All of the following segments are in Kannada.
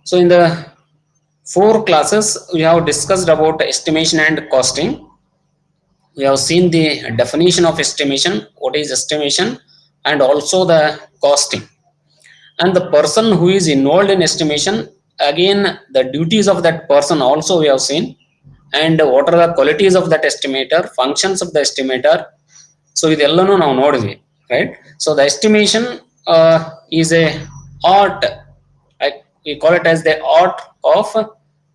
So in the four classes, we have discussed about estimation and costing. We have seen the definition of estimation, what is estimation, and also the costing. And the person who is involved in estimation, again, the duties of that person also we have seen, and what are the qualities of that estimator, functions of the estimator. So ಇದೆಲ್ಲನೂ ನಾವು ನೋಡಿದ್ವಿ, right? So the estimation is a art. We call it as the art of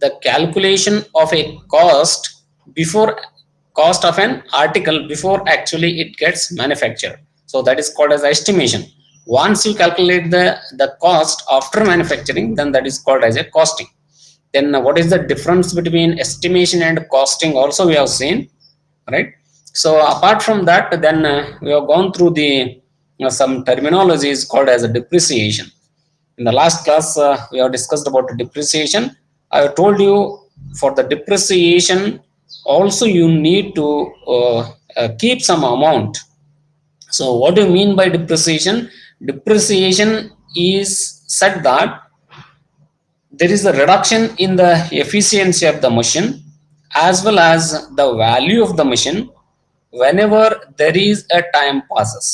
the calculation of a cost before cost of an article before actually it gets manufactured. So that is called as estimation. Once you calculate the cost after manufacturing, then that is called as a costing. Then what is the difference between estimation and costing also we have seen, right? So apart from that, then we have gone through the some terminologies called as a depreciation. In the last class, we have discussed about depreciation. I have told you for the depreciation also you need to keep some amount. So what do you mean by depreciation? Depreciation is said that there is a reduction in the efficiency of the machine as well as the value of the machine whenever there is a time passes.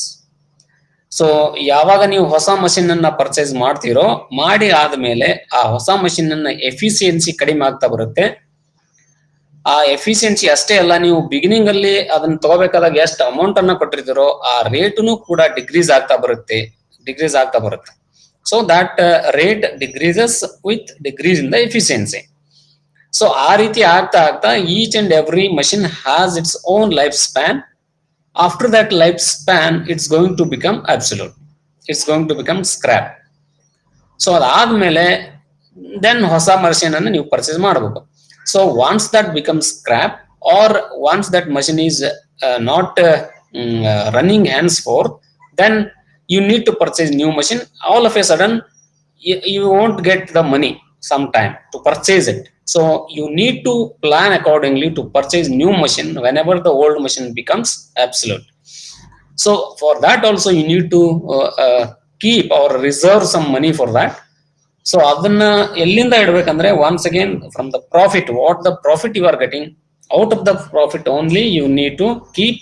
So ಯಾವಾಗ ನೀವು ಹೊಸ ಮಷಿನ್ ಅನ್ನ ಪರ್ಚೇಸ್ ಮಾಡ್ತೀರೋ, ಮಾಡಿ ಆದ್ಮೇಲೆ ಆ ಹೊಸ ಮಷಿನ್ ಅನ್ನ ಎಫಿಸಿಯನ್ಸಿ ಕಡಿಮೆ ಆಗ್ತಾ ಬರುತ್ತೆ. ಆ ಎಫಿಸಿಯನ್ಸಿ ಅಷ್ಟೇ ಅಲ್ಲ, ನೀವು ಬಿಗಿನಿಂಗ್ ಅಲ್ಲಿ ಅದನ್ನ ತಗೋಬೇಕಾದಾಗ ಎಷ್ಟು ಅಮೌಂಟ್ ಅನ್ನ ಕೊಟ್ಟಿರ್ತೀರೋ ಆ ರೇಟುನು ಕೂಡ ಡಿಕ್ರೀಸ್ ಆಗ್ತಾ ಬರುತ್ತೆ. So that rate decreases with decrease in the efficiency. So ಆ ರೀತಿ ಆಗ್ತಾ ಆಗ್ತಾ each and every machine has its own life span. After that lifespan, it's going to become absolute. It's going to become scrap. So ಅದಾದ್ಮೇಲೆ then ಹೊಸ machine ಅನ್ನು ನೀವು ಪರ್ಚೇಸ್ ಮಾಡಬೇಕು. So once that becomes scrap or once that machine is not running henceforth, then you need to purchase new machine. All of a sudden you won't get the money sometime to purchase it. So you need to plan accordingly to purchase new machine whenever the old machine becomes absolute. So for that also you need to keep or reserve some money for that. So ಅದನ್ನ ಎಲ್ಲಿಂದ ಇಡಬೇಕಂದ್ರೆ once again from the profit, what the profit you are getting, out of the profit only you need to keep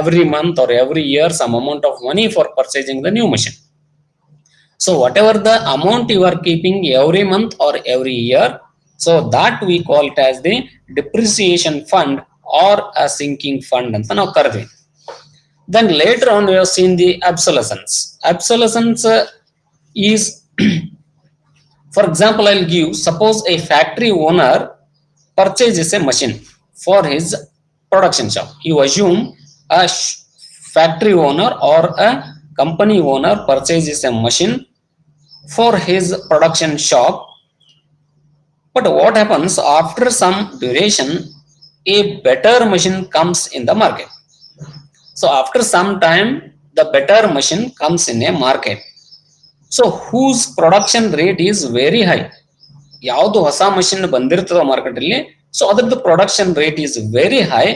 every month or every year some amount of money for purchasing the new machine. So whatever the amount you are keeping every month or every year, so that we call it as the depreciation fund or a sinking fund ಅಂತ ನಾವು ಕರೆದ್ವಿ. Then later on we have seen the obsolescence. Obsolescence is for example, I'll give, suppose a factory owner purchases a machine for his production shop. You assume a factory owner or a company owner purchases a machine for his production shop. But what happens after some duration, a better machine comes in the market. So after some time, the better machine comes in a market. So whose production rate is very high. ಯಾವುದು ಹೊಸ ಮಷಿನ್ ಬಂದಿರ್ತದೋ ಮಾರ್ಕೆಟ್ ಅಲ್ಲಿ, ಸೊ ಅದರದ್ದು production rate is very high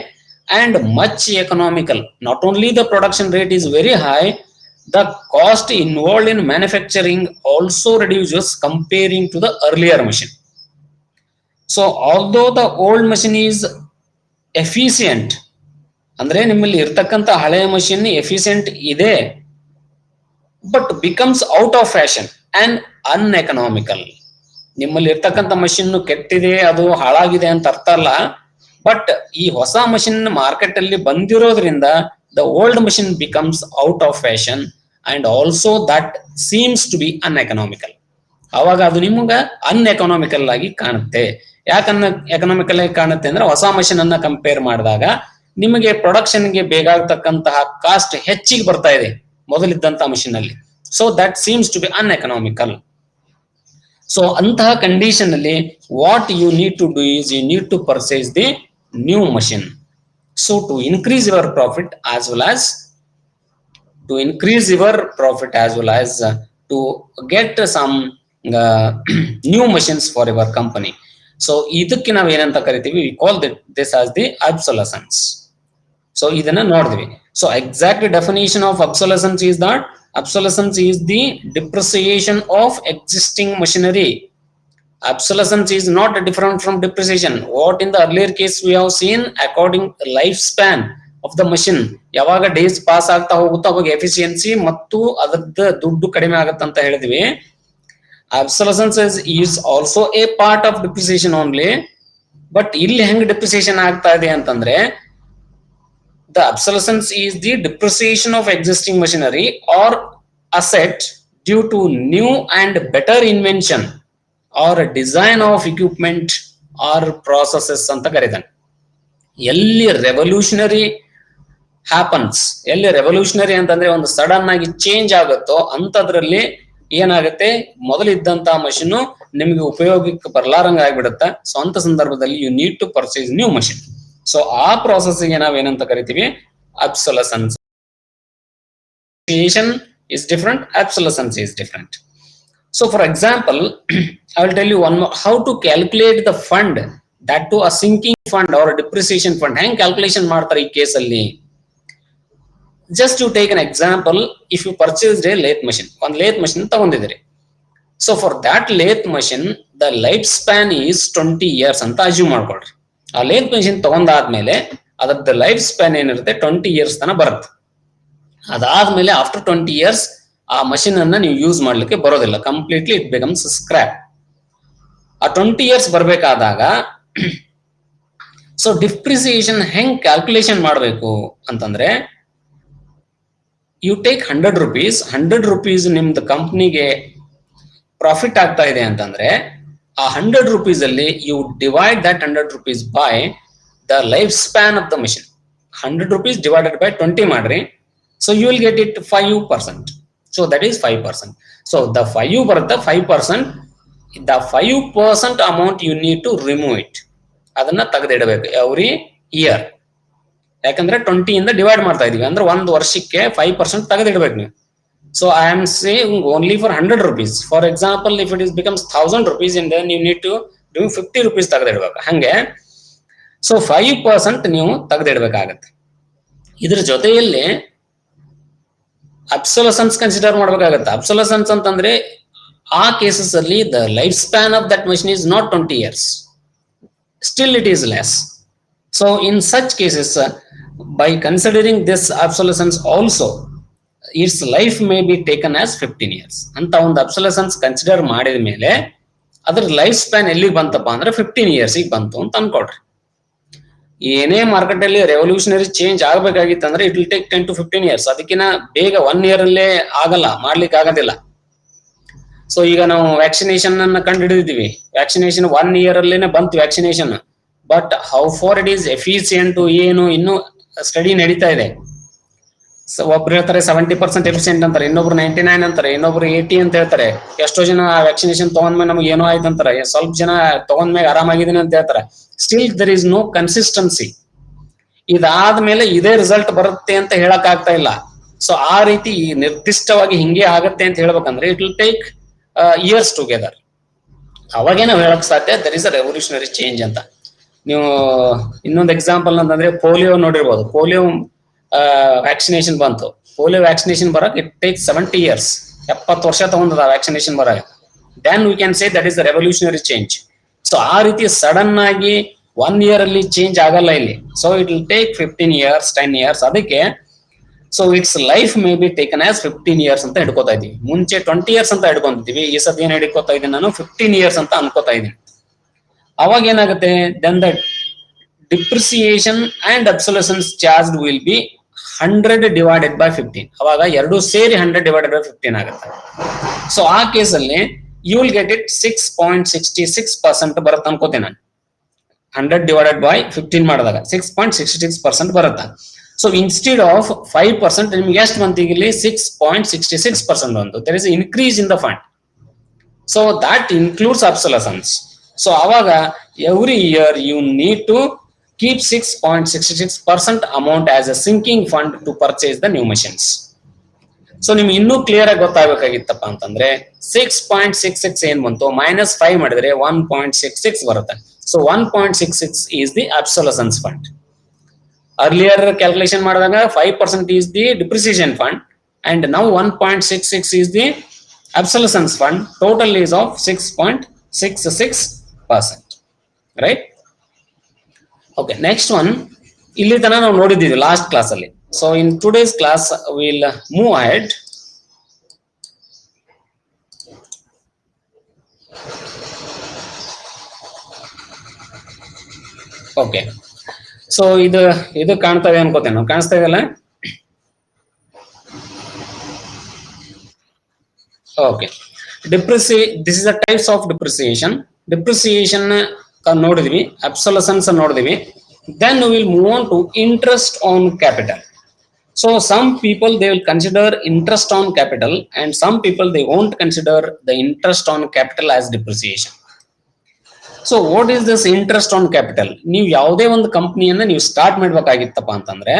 and much economical. Not only the production rate is very high, the cost involved in manufacturing also reduces comparing to the earlier machine. So although the old machine is efficient, ಅಂದ್ರೆ ನಿಮ್ಮಲ್ಲಿ ಇರ್ತಕ್ಕಂಥ ಹಳೆಯ ಮಷಿನ್ ಎಫಿಷಿಯಂಟ್ ಇದೆ, but becomes out of fashion and uneconomical. ನಿಮ್ಮಲ್ಲಿ ಇರ್ತಕ್ಕಂಥ ಮಷಿನ್ ಕೆಟ್ಟಿದೆ, ಅದು ಹಾಳಾಗಿದೆ ಅಂತ ಅರ್ಥ ಅಲ್ಲ, ಬಟ್ ಈ ಹೊಸ ಮಷಿನ್ ಮಾರ್ಕೆಟ್ ಅಲ್ಲಿ ಬಂದಿರೋದ್ರಿಂದ the old machine becomes out of fashion and also that seems to be uneconomical. ಅವಾಗ ಅದು ನಿಮ್ಗ ಅನ್ಎಕನಾಮಿಕಲ್ ಆಗಿ ಕಾಣುತ್ತೆ. ಯಾಕನ್ನ ಎಕನಾಮಿಕಲ್ ಆಗಿ ಕಾಣುತ್ತೆ ಅಂದ್ರೆ ಹೊಸ ಮಷಿನ್ ಅನ್ನ ಕಂಪೇರ್ ಮಾಡಿದಾಗ ನಿಮಗೆ ಪ್ರೊಡಕ್ಷನ್ಗೆ ಬೇಕಾಗತಕ್ಕಂತಹ ಕಾಸ್ಟ್ ಹೆಚ್ಚಿಗೆ ಬರ್ತಾ ಇದೆ ಮೊದಲಿದ್ದಂತಹ ಮಷಿನ್ ಅಲ್ಲಿ. So that seems to be uneconomical. So ಅಂತಹ ಕಂಡೀಷನ್ ಅಲ್ಲಿ what you need to do is you need to purchase the new machine. So to increase your profit as well as to get some new machines for your company. So ಇದಕ್ಕೆ ನಾವು ಏನಂತ ಕರಿತೀವಿ, we call this as the obsolescence. So ಇದನ್ನ ನೋಡಿದ್ವಿ. So exact definition of obsolescence is that obsolescence is the depreciation of existing machinery Obsolescence is not different from depreciation. What in the earlier case we have seen, according lifespan of the machine, ಯಾವಾಗ ಡೇಸ್ ಪಾಸ್ ಆಗ್ತಾ ಹೋಗುತ್ತೋ ಅವಾಗ ಎಫಿಷಿಯನ್ಸಿ ಮತ್ತು ಅದರದ ದುಡ್ಡು ಕಡಿಮೆ ಆಗುತ್ತೆ ಅಂತ ಹೇಳಿದ್ವಿ. Obsolescence is also a part of depreciation only. But ಇಲ್ಲಿ ಹೆಂಗ್ ಡಿಪ್ರಿಸಿಯೇಷನ್ ಆಗ್ತಾ ಇದೆ ಅಂತಂದ್ರೆ, the obsolescence is the depreciation of existing machinery or asset due to new and better invention or design of equipment or processes ಅಂತ ಕರೀತಾನೆ. ಎಲ್ಲಿ ರೆವಲ್ಯೂಷನರಿ ಹ್ಯಾಪನ್ಸ್, ಎಲ್ಲಿ ರೆವಲ್ಯೂಷನರಿ ಅಂತಂದ್ರೆ ಒಂದು ಸಡನ್ ಆಗಿ ಚೇಂಜ್ ಆಗುತ್ತೋ ಅಂತದ್ರಲ್ಲಿ ಏನಾಗುತ್ತೆ, ಮೊದಲಿದ್ದಂತಹ ಮಷೀನ್ ನಿಮಗೆ ಉಪಯೋಗಕ್ಕೆ ಬರ್ಲಾರಂಗ ಆಗ್ಬಿಡುತ್ತೆ. ಸೊ ಅಂತ ಸಂದರ್ಭದಲ್ಲಿ you need to purchase new machine. So ಆ ಪ್ರಾಸೆಸ್ ಗೆ ನಾವೇನಂತ ಕರಿತೀವಿ, ಅಬ್ಸೊಲೆಸೆನ್ಸ್. is different, obsolescence is different. So for example, I will tell you one more, how to calculate the fund, that to a sinking fund or a depreciation fund. Hang calculation ಮಾಡ್ತಾರೆ ಈ ಕೇಸಲ್ಲಿ. Just to take an example, if you purchased a lathe machine, one lathe machine ತಗೊಂಡಿದ್ದೀರಿ. So for that lathe machine, the life span is 20 years ಅಂತ ಅಸ್ಯೂಮ್ ಮಾಡ್ಕೊಳ್ರಿ. ಆ lathe machine ತಗೊಂಡಾದ್ಮೇಲೆ ಅದರ ಲೈಫ್ ಸ್ಪ್ಯಾನ್ ಏನಿರುತ್ತೆ 20 years ತನ ಬರುತ್ತೆ. ಅದಾದ್ಮೇಲೆ ಆಫ್ಟರ್ 20 years ಆ ಮಷಿನ್ ಅನ್ನ ನೀವು ಯೂಸ್ ಮಾಡ್ಲಿಕ್ಕೆ ಬರೋದಿಲ್ಲ, ಕಂಪ್ಲೀಟ್ಲಿ ಇಟ್ ಬಿಕಮ್ಸ್ ಸ್ಕ್ರಾಪ್. ಆ 20 years ಬರ್ಬೇಕಾದಾಗ ಸೊ ಡಿಪ್ರಿಸಿಯೇಷನ್ ಹೆಂಗ್ ಕ್ಯಾಲ್ಕುಲೇಷನ್ ಮಾಡಬೇಕು ಅಂತಂದ್ರೆ, ಯು ಟೇಕ್ 100 rupees, 100 rupees ನಿಮ್ದು ಕಂಪ್ನಿಗೆ ಪ್ರಾಫಿಟ್ ಆಗ್ತಾ ಇದೆ ಅಂತಂದ್ರೆ, ಆ 100 rupees ಅಲ್ಲಿ you divide that 100 rupees by the life span of the machine. 100 rupees divided by 20 ಮಾಡ್ರಿ. So you will get it 5%. So that is 5%. So the 5 ಬರುತ್ತೆ 5%. The 5% amount you need to remove it. ಅದನ್ನ ತೆಗೆದಿಡಬೇಕು ಎವ್ರಿ ಇಯರ್. ಯಾಕಂದ್ರೆ 20 ಇಂದ ಡಿವೈಡ್ ಮಾಡ್ತಾ ಇದೀವಿ ಅಂದ್ರೆ ಒಂದು ವರ್ಷಕ್ಕೆ 5% ತೆಗೆದಿಡಬೇಕು ನೀವು. So I am saying only for 100 rupees. For example, if it is becomes 1000 rupees, and then you need to remove 50 rupees ತೆಗೆದಿಡಬೇಕು. ಹಂಗೆ ಸೊ 5% ನೀವು ತೆಗೆದಿಡಬೇಕಾಗತ್ತೆ. ಇದ್ರ ಜೊತೆಯಲ್ಲಿ ಅಬ್ಸೊಲೆಸೆನ್ಸ್ ಕನ್ಸಿಡರ್ ಮಾಡಬೇಕಾಗತ್ತೆ. ಅಬ್ಸೊಲೆಸೆನ್ಸ್ ಅಂತಂದ್ರೆ ಆ ಕೇಸಸ್ ಅಲ್ಲಿ the life span of that machine is not 20 years, still it is less. So in such cases, by considering this obsolescence also, its life may be taken as 15 years ಅಂತ ಒಂದು ಅಬ್ಸೊಲೆಸೆನ್ಸ್ ಕನ್ಸಿಡರ್ ಮಾಡಿದ ಮೇಲೆ ಅದ್ರ ಲೈಫ್ ಸ್ಪ್ಯಾನ್ ಎಲ್ಲಿಗೆ ಬಂತಪ್ಪ ಅಂದ್ರೆ 15 years ಬಂತು ಅಂತ ಅನ್ಕೊಳ್ರಿ. ಏನೇ ಮಾರ್ಕೆಟ್ ಅಲ್ಲಿ ರೆವಲ್ಯೂಷನರಿ ಚೇಂಜ್ ಆಗ್ಬೇಕಾಗಿತ್ತು ಅಂದ್ರೆ it will take 10 to 15 years. ಅದಕ್ಕಿಂತ ಬೇಗ 1 year ಅಲ್ಲೇ ಆಗಲ್ಲ, ಮಾಡ್ಲಿಕ್ಕೆ ಆಗೋದಿಲ್ಲ. ಸೊ ಈಗ ನಾವು ವ್ಯಾಕ್ಸಿನೇಷನ್ ಅನ್ನ ಕಂಡು ಹಿಡಿದಿದ್ದೀವಿ. ವ್ಯಾಕ್ಸಿನೇಷನ್ 1 year ಅಲ್ಲೇನೆ ಬಂತು vaccination. But how far it is efficient ಏನು ಇನ್ನೂ ಸ್ಟಡಿ ನಡೀತಾ ಇದೆ. ಒಬ್ರು ಹೇಳ್ತಾರೆ 70% ಎಫಿಷಿಯಂಟ್ ಅಂತಾರೆ, ಇನ್ನೊಬ್ರು 99 ಅಂತಾರೆ, ಇನ್ನೊಬ್ರು 80 ಅಂತ ಹೇಳ್ತಾರೆ. ಎಷ್ಟೋ ಜನ ವ್ಯಾಕ್ಸಿನೇಷನ್ ತಗೊಂಡ್ಮೇಲೆ ನಮ್ಗೆ ಏನೋ ಆಯ್ತು ಅಂತಾರೆ, ಸ್ವಲ್ಪ ಜನ ತಗೊಂಡ್ಮೇಲೆ ಆರಾಮಾಗಿದ್ದೀನಿ ಅಂತ ಹೇಳ್ತಾರೆ. Still there is no consistency. ಇದಾದ್ಮೇಲೆ ಇದೇ ರಿಸಲ್ಟ್ ಬರುತ್ತೆ ಅಂತ ಹೇಳಕ್ ಆಗ್ತಾ ಇಲ್ಲ. ಸೊ ಆ ರೀತಿ ನಿರ್ದಿಷ್ಟವಾಗಿ ಹಿಂಗೆ ಆಗತ್ತೆ ಅಂತ ಹೇಳ್ಬೇಕಂದ್ರೆ it will take years together. ಅವಾಗೇ ನಾವು ಹೇಳಕ್ ಸಾಧ್ಯ there is a revolutionary change ಅಂತ. ನೀವು ಇನ್ನೊಂದು ಎಕ್ಸಾಂಪಲ್ ಅಂತಂದ್ರೆ ಪೋಲಿಯೋ ನೋಡಿರ್ಬೋದು. ಪೋಲಿಯೋ ವ್ಯಾಕ್ಸಿನೇಷನ್ ಬಂತು. ಪೋಲಿಯೋ ವ್ಯಾಕ್ಸಿನೇಷನ್ ಬರಕ್ ಇಟ್ ಟೇಕ್ 70 years, 70 ವರ್ಷ ತಗೊಂಡದ ವ್ಯಾಕ್ಸಿನೇಷನ್ ಬರಕ್. Then we can say that is a revolutionary change. So ಆ ರೀತಿ ಸಡನ್ ಆಗಿ 1 year ಅಲ್ಲಿ ಚೇಂಜ್ ಆಗಲ್ಲ ಇಲ್ಲಿ. So it will take 15 years, 10 years. ಅದಕ್ಕೆ so it's life may be taken as 15 years ಅಂತ ಹಿಡ್ಕೋತಾ ಇದೀವಿ. ಮುಂಚೆ 20 years ಅಂತ ಹಿಡ್ಕೊಂತಿದ್ವಿ, ಈ ಸತಿ ಏನ್ ಹಿಡ್ಕೋತಾ ಇದೀನಿ ನಾನು 15 years ಅಂತ ಅನ್ಕೋತಾ ಇದೀನಿ. ಅವಾಗ ಏನಾಗುತ್ತೆ, then the depreciation and obsolescence charge will be 100 divided by 15. ಅವಾಗ ಎರಡು ಸೇರಿ 100 divided by 15 ಆಗುತ್ತೆ. ಸೊ ಆ ಕೇಸಲ್ಲಿ ಯು ವಿಲ್ ಗೆಟ್ ಇಟ್ 6.66% ಬರುತ್ತೆ ಅನ್ಕೋತೀನಿ ನಾನು. 100 divided by 15 ಮಾಡಿದಾಗ 6.66% ಬರುತ್ತೆ. ಸೊ ಇನ್ಸ್ಟೆಡ್ ಆಫ್ 5% ನಿಮ್ಗೆ ಎಷ್ಟು ಬಂತು ಇಲ್ಲಿ 6.66% ಬಂತು. There is increase in the fund. So that includes obsolescence. So ಅವಾಗ every year you need to keep 6.66% amount as a sinking fund to purchase the new machines. So ನಿಮ್ಗೆ ಇನ್ನೂ ಕ್ಲಿಯರ್ ಆಗಿ ಗೊತ್ತಾಗಬೇಕಾಗಿತ್ತಪ್ಪ ಅಂತಂದ್ರೆ 6.66 ಏನ್ ಬಂತು ಮೈನಸ್ 5 ಮಾಡಿದ್ರೆ 1.66 ಬರುತ್ತೆ. So 1.66 is the obsolescence fund. Earlier calculation ಮಾಡಿದಾಗ 5% is the depreciation fund and now 1.66 is the obsolescence fund. Total is of 6.66. 0.66%, right? Okay, next one, ಇಲ್ಲಿ ತನಕ ನಾವು ನೋಡಿದ್ದೀವಿ ಲಾಸ್ಟ್ ಕ್ಲಾಸ್ ಅಲ್ಲಿ. So in today's class will move ahead. Okay, so ಇದು ಕಾಣ್ತಾ ಇದೆ ಅನ್ಕೋತೇನೆ, ಕಾಣಿಸ್ತಾ ಇದೆಯಲ್ಲ? Okay, this is the types of depreciation. Depreciation ನೋಡಿದ್ವಿ, ಅಬ್ಸೊಲ್ಯೂಷನ್ಸ್ ನೋಡಿದ್ವಿ. Then we will move on to interest on capital. So some people they will consider interest on capital, and some people they won't consider the interest on capital as depreciation. So what is this interest on capital? ನೀವು ಯಾವುದೇ ಒಂದು ಕಂಪನಿಯನ್ನ ನೀವು ಸ್ಟಾರ್ಟ್ ಮಾಡಬೇಕಾಗಿತ್ತಪ್ಪ ಅಂತಂದ್ರೆ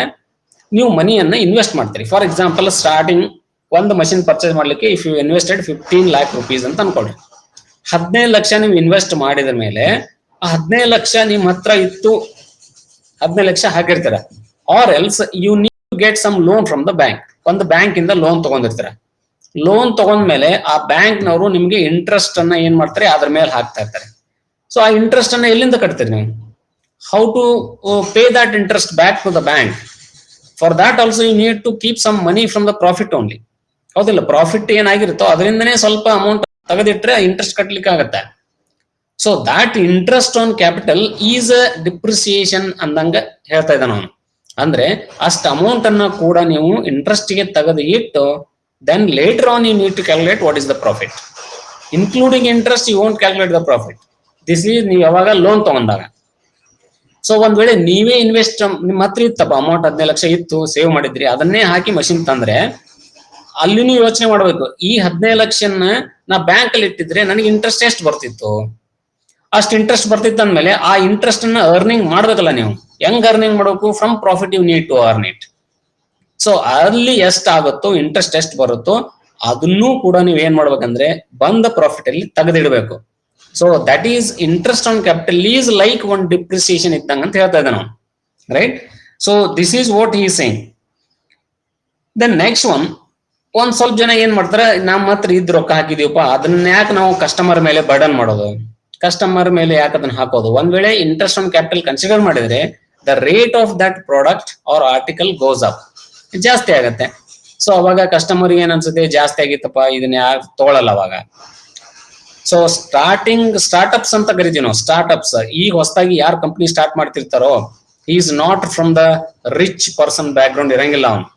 ನೀವು ಮನಿಯನ್ನ ಇನ್ವೆಸ್ಟ್ ಮಾಡ್ತೀರಿ. ಫಾರ್ ಎಕ್ಸಾಂಪಲ್, ಸ್ಟಾರ್ಟಿಂಗ್ ಒಂದು ಮಷಿನ್ ಪರ್ಚೇಸ್ ಮಾಡ್ಲಿಕ್ಕೆ if you invested 15 lakh rupees ಅಂತ ಅನ್ಕೊಳ್ರಿ. 15 ಲಕ್ಷ ನೀವು ಇನ್ವೆಸ್ಟ್ ಮಾಡಿದ ಮೇಲೆ ಆ 15 ಲಕ್ಷ ನಿಮ್ಮ ಹತ್ರ ಇತ್ತು, 15 ಲಕ್ಷ ಹಾಕಿರ್ತೀರ. Or else you need to get some loan from the bank. ಒಂದು ಬ್ಯಾಂಕ್ ಇಂದ ಲೋನ್ ತಗೊಂಡಿರ್ತೀರ. ಲೋನ್ ತಗೊಂಡ್ಮೇಲೆ ಆ ಬ್ಯಾಂಕ್ ನವರು ನಿಮ್ಗೆ ಇಂಟ್ರೆಸ್ಟ್ ಅನ್ನ ಏನ್ ಮಾಡ್ತಾರೆ, ಅದ್ರ ಮೇಲೆ ಹಾಕ್ತಾ ಇರ್ತಾರೆ. ಸೊ ಆ ಇಂಟ್ರೆಸ್ಟ್ ಅನ್ನ ಎಲ್ಲಿಂದ ಕಟ್ತೀರಿ ನೀವು? How to pay that interest back to the bank? For that also you need to keep some money from the profit only. ಹೌದಿಲ್ಲ? ಪ್ರಾಫಿಟ್ ಏನಾಗಿರುತ್ತೋ ಅದರಿಂದನೇ ಸ್ವಲ್ಪ ಅಮೌಂಟ್ ತೆಗೆದಿಟ್ರೆ ಇಂಟ್ರೆಸ್ಟ್ ಕಟ್ಲಿಕ್ಕೆ ಆಗತ್ತೆ. So that interest on capital is a depreciation ಅಂದಂಗ ಹೇಳ್ತಾ ಇದ್ದ ನಾನು. ಅಂದ್ರೆ ಅಷ್ಟು ಅಮೌಂಟ್ ಅನ್ನ ಕೂಡ ನೀವು ಇಂಟ್ರೆಸ್ಟ್ ಗೆ ತೆಗೆದು ಇಟ್ಟು then later on you need to calculate what is the profit. Including interest you won't calculate the profit. This is ನೀವು ಯಾವಾಗ ಲೋನ್ ತಗೊಂಡಾಗ. ಸೊ ಒಂದ್ ವೇಳೆ ನೀವೇ ಇನ್ವೆಸ್ಟ್ ನಿಮ್ಮ ಹತ್ರ ಇತ್ತಪ್ಪ ಅಮೌಂಟ್ 15 ಲಕ್ಷ ಇತ್ತು, ಸೇವ್ ಮಾಡಿದ್ರಿ, ಅದನ್ನೇ ಹಾಕಿ ಮಷಿನ್ ತಂದ್ರೆ ಅಲ್ಲಿನೂ ಯೋಚನೆ ಮಾಡ್ಬೇಕು, ಈ 15 ಲಕ್ಷನ ನಾ ಬ್ಯಾಂಕ್ ಅಲ್ಲಿ ಇಟ್ಟಿದ್ರೆ ನನಗೆ ಇಂಟ್ರೆಸ್ಟ್ ಎಷ್ಟು ಬರ್ತಿತ್ತು? ಅಷ್ಟು ಇಂಟ್ರೆಸ್ಟ್ ಬರ್ತಿತ್ತು ಅಂದ್ಮೇಲೆ ಆ ಇಂಟ್ರೆಸ್ಟ್ ಅನ್ನ ಅರ್ನಿಂಗ್ ಮಾಡ್ಬೇಕಲ್ಲ ನೀವು. ಹೆಂಗ್ ಅರ್ನಿಂಗ್ ಮಾಡಬೇಕು? From profit you need to earn it. So ಅಲ್ಲಿ ಎಷ್ಟು ಆಗುತ್ತೋ, ಇಂಟ್ರೆಸ್ಟ್ ಎಷ್ಟು ಬರುತ್ತೋ ಅದನ್ನೂ ಕೂಡ ನೀವು ಏನ್ ಮಾಡ್ಬೇಕಂದ್ರೆ ಬಂದ ಪ್ರಾಫಿಟ್ ಅಲ್ಲಿ ತೆಗೆದಿಡಬೇಕು. So that is interest on capital is like one depreciation ಇದ್ದಂಗ ಅಂತ ಹೇಳ್ತಾ ಇದ್ದೆ ನಾನು, right? So this is what he saying. Then next one, ಒಂದ್ ಸ್ವಲ್ಪ ಜನ ಏನ್ ಮಾಡ್ತಾರೆ, ನಮ್ಮ ಹತ್ರ ಇದ್ ರೊಕ್ಕ ಹಾಕಿದೀವಪ್ಪ, ಅದನ್ನ ಯಾಕೆ ನಾವು ಕಸ್ಟಮರ್ ಮೇಲೆ ಬರ್ಡನ್ ಮಾಡೋದು, ಕಸ್ಟಮರ್ ಮೇಲೆ ಯಾಕೆ ಅದನ್ನ ಹಾಕೋದು? ಒಂದ್ ವೇಳೆ ಇಂಟ್ರೆಸ್ಟ್ ಆನ್ ಕ್ಯಾಪಿಟಲ್ ಕನ್ಸಿಡರ್ ಮಾಡಿದ್ರೆ the rate of that product or article goes up, ಜಾಸ್ತಿ ಆಗತ್ತೆ. ಸೊ ಅವಾಗ ಕಸ್ಟಮರ್ ಏನ್ ಅನ್ಸುತ್ತೆ, ಜಾಸ್ತಿ ಆಗಿತ್ತಪ್ಪ, ಇದನ್ನ ಯಾರು ತಗೊಳಲ್ಲ ಅವಾಗ. ಸೊ ಸ್ಟಾರ್ಟ್ಅಪ್ಸ್ ಅಂತ ಕರಿತೀವಿ ನಾವು. ಸ್ಟಾರ್ಟ್ಅಪ್ಸ್ ಈಗ ಹೊಸದಾಗಿ ಯಾರು ಕಂಪ್ನಿ ಸ್ಟಾರ್ಟ್ ಮಾಡ್ತಿರ್ತಾರೋ is not from the rich person background ಇರಂಗಿಲ್ಲ. ಅವನು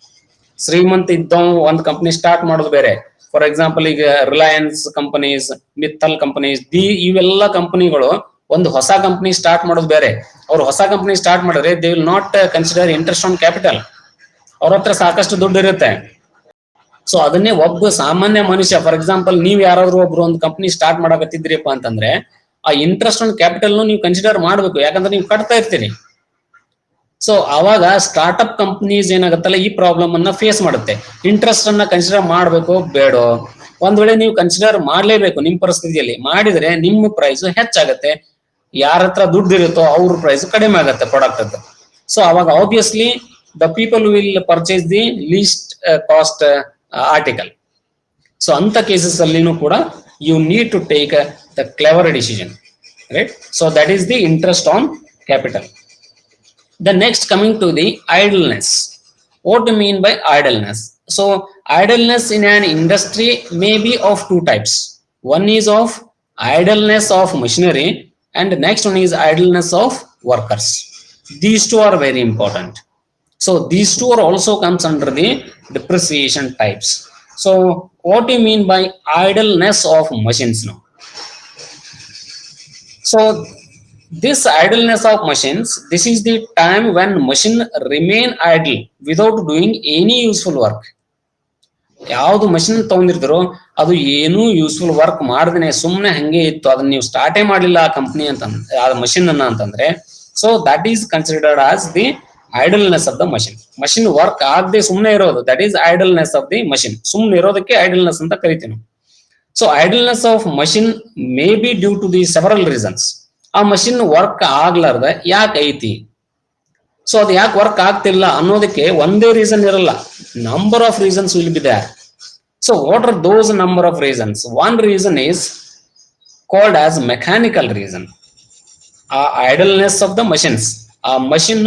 ಶ್ರೀಮಂತ ಇದ್ದವ್ ಒಂದ್ ಕಂಪ್ನಿ ಸ್ಟಾರ್ಟ್ ಮಾಡೋದು ಬೇರೆ. ಫಾರ್ ಎಕ್ಸಾಂಪಲ್, ಈಗ ರಿಲಯನ್ಸ್ ಕಂಪನೀಸ್, ಮಿತ್ತಲ್ ಕಂಪನೀಸ್, ಇವೆಲ್ಲ ಕಂಪನಿಗಳು ಒಂದು ಹೊಸ ಕಂಪನಿ ಸ್ಟಾರ್ಟ್ ಮಾಡೋದು ಬೇರೆ. ಅವ್ರು ಹೊಸ ಕಂಪನಿ ಸ್ಟಾರ್ಟ್ ಮಾಡಿದ್ರೆ they will not consider interest on capital. ಅವ್ರ ಹತ್ರ ಸಾಕಷ್ಟು ದುಡ್ಡು ಇರುತ್ತೆ. ಸೊ ಅದನ್ನೇ ಒಬ್ಬ ಸಾಮಾನ್ಯ ಮನುಷ್ಯ, ಫಾರ್ ಎಕ್ಸಾಂಪಲ್ ನೀವ್ ಯಾರಾದ್ರೂ ಒಬ್ರು ಒಂದು ಕಂಪನಿ ಸ್ಟಾರ್ಟ್ ಮಾಡಕತ್ತಿದ್ರಿಪ್ಪ ಅಂತಂದ್ರೆ ಆ ಇಂಟ್ರೆಸ್ಟ್ ಆನ್ ಕ್ಯಾಪಿಟಲ್ ನೀವು ಕನ್ಸಿಡರ್ ಮಾಡ್ಬೇಕು, ಯಾಕಂದ್ರೆ ನೀವು ಕಟ್ತಾ ಇರ್ತೀರಿ. ಸೊ ಅವಾಗ ಸ್ಟಾರ್ಟ್ಅಪ್ ಕಂಪನೀಸ್ ಏನಾಗತ್ತಲ್ಲ ಈ ಪ್ರಾಬ್ಲಮ್ ಅನ್ನ ಫೇಸ್ ಮಾಡುತ್ತೆ. ಇಂಟ್ರೆಸ್ಟ್ ಅನ್ನ ಕನ್ಸಿಡರ್ ಮಾಡ್ಬೇಕು ಬೇಡೋ? ಒಂದ್ ವೇಳೆ ನೀವು ಕನ್ಸಿಡರ್ ಮಾಡ್ಲೇಬೇಕು ನಿಮ್ ಪರಿಸ್ಥಿತಿಯಲ್ಲಿ. ಮಾಡಿದ್ರೆ ನಿಮ್ಮ ಪ್ರೈಸ್ ಹೆಚ್ಚಾಗತ್ತೆ, ಯಾರ ಹತ್ರ ದುಡ್ಡು ಇರುತ್ತೋ ಅವ್ರ ಪ್ರೈಸ್ ಕಡಿಮೆ ಆಗತ್ತೆ ಪ್ರಾಡಕ್ಟ್ ಅಂತ. ಸೊ ಅವಾಗ obviously the people will purchase the least cost article. So ಅಂತ ಕೇಸಸ್ ಅಲ್ಲಿನೂ ಕೂಡ you need to take the clever decision, right? So that is the interest on capital. The next, coming to the idleness. What do you mean by idleness? So idleness in an industry may be of two types. One is of idleness of machinery and the next one is idleness of workers. These two are very important. So these two are also comes under the depreciation types. So what do you mean by idleness of machines now? So this idleness of machines, this is the time when machine remain idle without doing any useful work. ಯಾವ್ದು ಮಷಿನ್ ತಗೊಂಡಿರ್ತಾರೋ ಅದು ಏನೂ ಯೂಸ್ಫುಲ್ ವರ್ಕ್ ಮಾಡದೇನೆ ಸುಮ್ಮನೆ ಹಂಗೆ ಇತ್ತು, ಅದನ್ನ ನೀವು ಸ್ಟಾರ್ಟೇ ಮಾಡಲಿಲ್ಲ ಆ ಕಂಪ್ನಿ ಅಂತ, ಆ ಮಷಿನ್ ಅನ್ನ ಅಂತಂದ್ರೆ, so that is considered as the idleness of the machine. Machine work ಆಗದೆ ಸುಮ್ಮನೆ ಇರೋದು, that is idleness of the machine. ಸುಮ್ಮನೆ ಇರೋದಕ್ಕೆ ಐಡಲ್ನೆಸ್ ಅಂತ ಕರಿತೀವಿ ನಾವು. So idleness of machine may be due to the several reasons. ಆ ಮಷಿನ್ ವರ್ಕ್ ಆಗ್ಲಾರ್ದ ಯಾಕೆ ಐತಿ, ಸೊ ಅದು ಯಾಕೆ ವರ್ಕ್ ಆಗ್ತಿಲ್ಲ ಅನ್ನೋದಕ್ಕೆ ಒಂದೇ ರೀಸನ್ ಇರಲ್ಲ. Number of reasons will be there. So what are those number of reasons? One reason is called as mechanical reason. Idleness of the machines. ಆ ಮಷಿನ್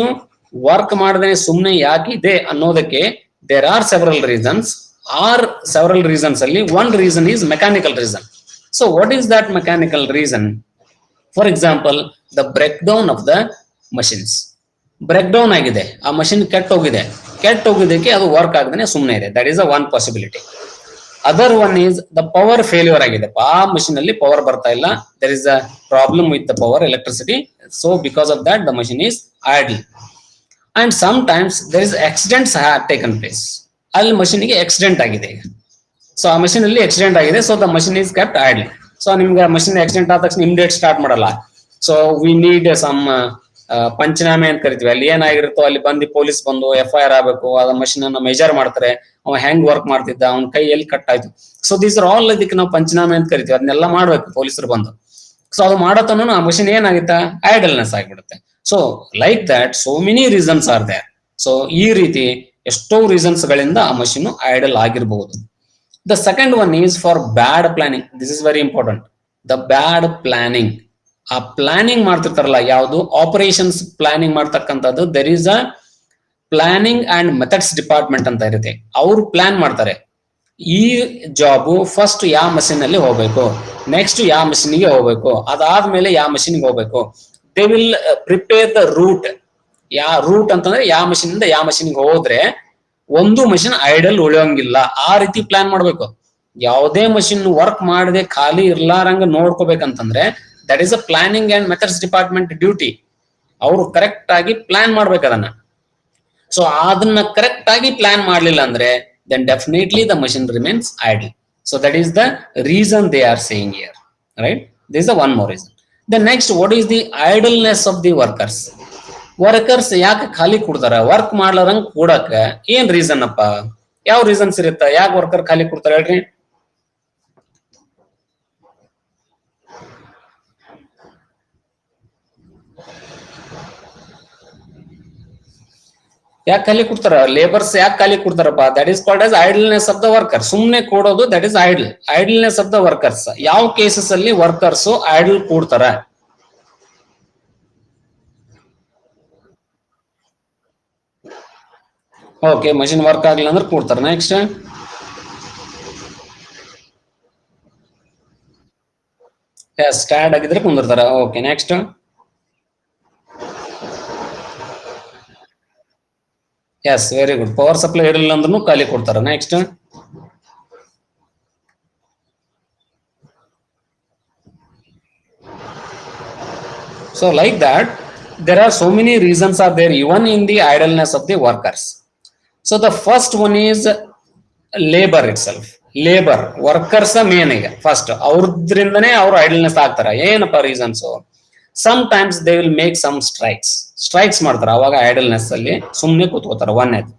ವರ್ಕ್ ಮಾಡದೇ ಸುಮ್ಮನೆ ಯಾಕಿದೆ ಅನ್ನೋದಕ್ಕೆ ದೇರ್ ಆರ್ ಸೆವರಲ್ ರೀಸನ್ಸ್ ಅಲ್ಲಿ one reason is mechanical reason. So what is that mechanical reason? For example, the breakdown of the machines. Breakdown ಆಗಿದೆ, ಆ ಮಷಿನ್ ಕೆಟ್ಟೋಗಿದ್ದಕ್ಕೆ ಅದು ವರ್ಕ್ ಆಗದೇ ಸುಮ್ಮನೆ ಇದೆ. That is a one possibility. Other one is the power failure ಆಗಿದೆ, ಆ ಮಷಿನ್ ಅಲ್ಲಿ ಪವರ್ ಬರ್ತಾ ಇಲ್ಲ, there is a problem with the power electricity, so because of that the machine is idle. And sometimes there is accidents have taken place. ಅಲ್ಲಿ ಮಷಿನ್ಗೆ ಆಕ್ಸಿಡೆಂಟ್ ಆಗಿದೆ, ಸೊ ಆ ಮಷಿನ್ ಅಲ್ಲಿ ಆಕ್ಸಿಡೆಂಟ್ ಆಗಿದೆ, so the machine is kept idle. So ನಿಮ್ಗೆ ಮಷಿನ್ ಆಕ್ಸಿಡೆಂಟ್ ಆದ ತಕ್ಷಣ ಇಮಿಡಿಯೇಟ್ ಸ್ಟಾರ್ಟ್ ಮಾಡಲ್ಲ. ಸೊ ವಿ ನೀಡ್ ಸಮ್ ಪಂಚನಾಮೆ ಅಂತ ಕರಿತೀವಿ. ಅಲ್ಲಿ ಏನಾಗಿರುತ್ತೋ ಅಲ್ಲಿ ಬಂದು ಪೊಲೀಸ್ ಬಂದು FIR ಆಗಬೇಕು, ಅದ ಮಷಿನ್ ಅನ್ನ ಮೆಜರ್ ಮಾಡ್ತಾರೆ, ಅವ ಹೆಂಗ್ ವರ್ಕ್ ಮಾಡ್ತಿದ್ದ, ಅವ್ನ ಕೈ ಎಲ್ಲಿ ಕಟ್ ಆಯ್ತು. ಸೊ ದೀಸ್ ಆರ್ ಆಲ್ ಇದಕ್ಕೆ ನಾವು ಪಂಚನಾಮೆ ಅಂತ ಕರಿತೀವಿ. ಅದನ್ನೆಲ್ಲ ಮಾಡ್ಬೇಕು ಪೊಲೀಸರು ಬಂದು. ಸೊ ಅದು ಮಾಡತನ ಆ ಮಷಿನ್ ಏನಾಗಿತ್ತ, ಐಡಲ್ನೆಸ್ ಆಗಿಬಿಡುತ್ತೆ. So like that so many reasons are there. So ಈ ರೀತಿ ಎಷ್ಟೋ ರೀಸನ್ಸ್ ಗಳಿಂದ ಆ ಮಷಿನ್ ಐಡಲ್ ಆಗಿರಬಹುದು. The second one is for bad planning. This is very important. The bad planning. ಆ ಪ್ಲಾನಿಂಗ್ ಮಾಡ್ತಿರ್ತಾರಲ್ಲ, ಯಾವುದು ಆಪರೇಷನ್ಸ್ ಪ್ಲಾನಿಂಗ್ ಮಾಡ್ತಕ್ಕಂಥದ್ದು, there is a planning and methods department ಅಂತ ಇರುತ್ತೆ. ಅವ್ರು ಪ್ಲಾನ್ ಮಾಡ್ತಾರೆ, ಈ ಜಾಬು ಫಸ್ಟ್ ಯಾವ ಮಷಿನ್ ಅಲ್ಲಿ ಹೋಗ್ಬೇಕು, ನೆಕ್ಸ್ಟ್ ಯಾವ ಮಷಿನ್ಗೆ ಹೋಗ್ಬೇಕು, ಅದಾದ್ಮೇಲೆ ಯಾವ ಮಷಿನ್ಗೆ ಹೋಗ್ಬೇಕು. They will prepare the route. Route ಅಂತಂದ್ರೆ ಯಾವ ಮಷಿನ್ ಇಂದ ಯಾವ ಮಷಿನ್ಗೆ ಹೋದ್ರೆ ಒಂದು ಮಷಿನ್ ಐಡಲ್ ಉಳಿಯೋಂಗಿಲ್ಲ, ಆ ರೀತಿ ಪ್ಲಾನ್ ಮಾಡ್ಬೇಕು. ಯಾವುದೇ ಮಷಿನ್ ವರ್ಕ್ ಮಾಡದೆ ಖಾಲಿ ಇರ್ಲಾರಂಗ ನೋಡ್ಕೋಬೇಕಂತಂದ್ರೆ that is a planning and methods department duty. ಅವರು ಕರೆಕ್ಟ್ ಆಗಿ ಪ್ಲಾನ್ ಮಾಡ್ಬೇಕು ಅದನ್ನ. ಸೊ ಅದನ್ನ ಕರೆಕ್ಟ್ ಆಗಿ ಪ್ಲಾನ್ ಮಾಡ್ಲಿಲ್ಲ ಅಂದ್ರೆ then definitely the machine remains idle. So that is the reason they are saying here, right? This is the one more reason. The next, what is the idleness of the workers? Workers ಯಾಕೆ ಖಾಲಿ ಕೊಡ್ತಾರ, ವರ್ಕ್ ಮಾಡ್ಲಾರಂಗ್ ಕೂಡಕ ಏನ್ ರೀಸನ್ ಅಪ್ಪ? ಯಾವ ರೀಸನ್ಸ್ ಇರುತ್ತ, ಯಾಕೆ ವರ್ಕರ್ ಖಾಲಿ ಕೊಡ್ತಾರ ಹೇಳ್ರಿ? ಯಾಕೆ ಖಾಲಿ ಕೊಡ್ತಾರ? ಲೇಬರ್ಸ್ ಯಾಕೆ ಖಾಲಿ ಕೊಡ್ತಾರಪ್ಪ? That is called as idleness of the worker. ಸುಮ್ನೆ ಕೊಡೋದು, that is idleness of the workers. ಯಾವ ಕೇಸಸ್ ಅಲ್ಲಿ ವರ್ಕರ್ಸ್ ಐಡಲ್ ಕೂಡ್ತಾರ? ಓಕೆ, ಮಷಿನ್ ವರ್ಕ್ ಆಗ್ಲಿಲ್ಲ ಅಂದ್ರೆ ಕೂಡ್ತಾರ. ನೆಕ್ಸ್ಟ್, ಸ್ಟ್ಯಾಂಡ್ ಆಗಿದ್ರೆ ಕುಂದಿರ್ತಾರ. Okay, next, yes, very good. Power supply ಇರಲಿಲ್ಲ ಅಂದ್ರೂ ಖಾಲಿ ಕೊಡ್ತಾರ. Next, so like that there are so many reasons are there even in the idleness of the workers. So the first one is labor itself. Labour workers men. ಈಗ ಫಸ್ಟ್ ಅವ್ರದ್ರಿಂದನೇ ಅವ್ರು ಐಡಲ್ನೆಸ್ ಆಗ್ತಾರ. ಏನಪ್ಪ reasons? Sometimes they will make some strikes ಮಾಡ್ತಾರ, ಅವಾಗ ಐಡಲ್ನೆಸ್ ಅಲ್ಲಿ ಸುಮ್ಮನೆ ಕೂತ್ಕೋತಾರ. ಒಂದೇದು,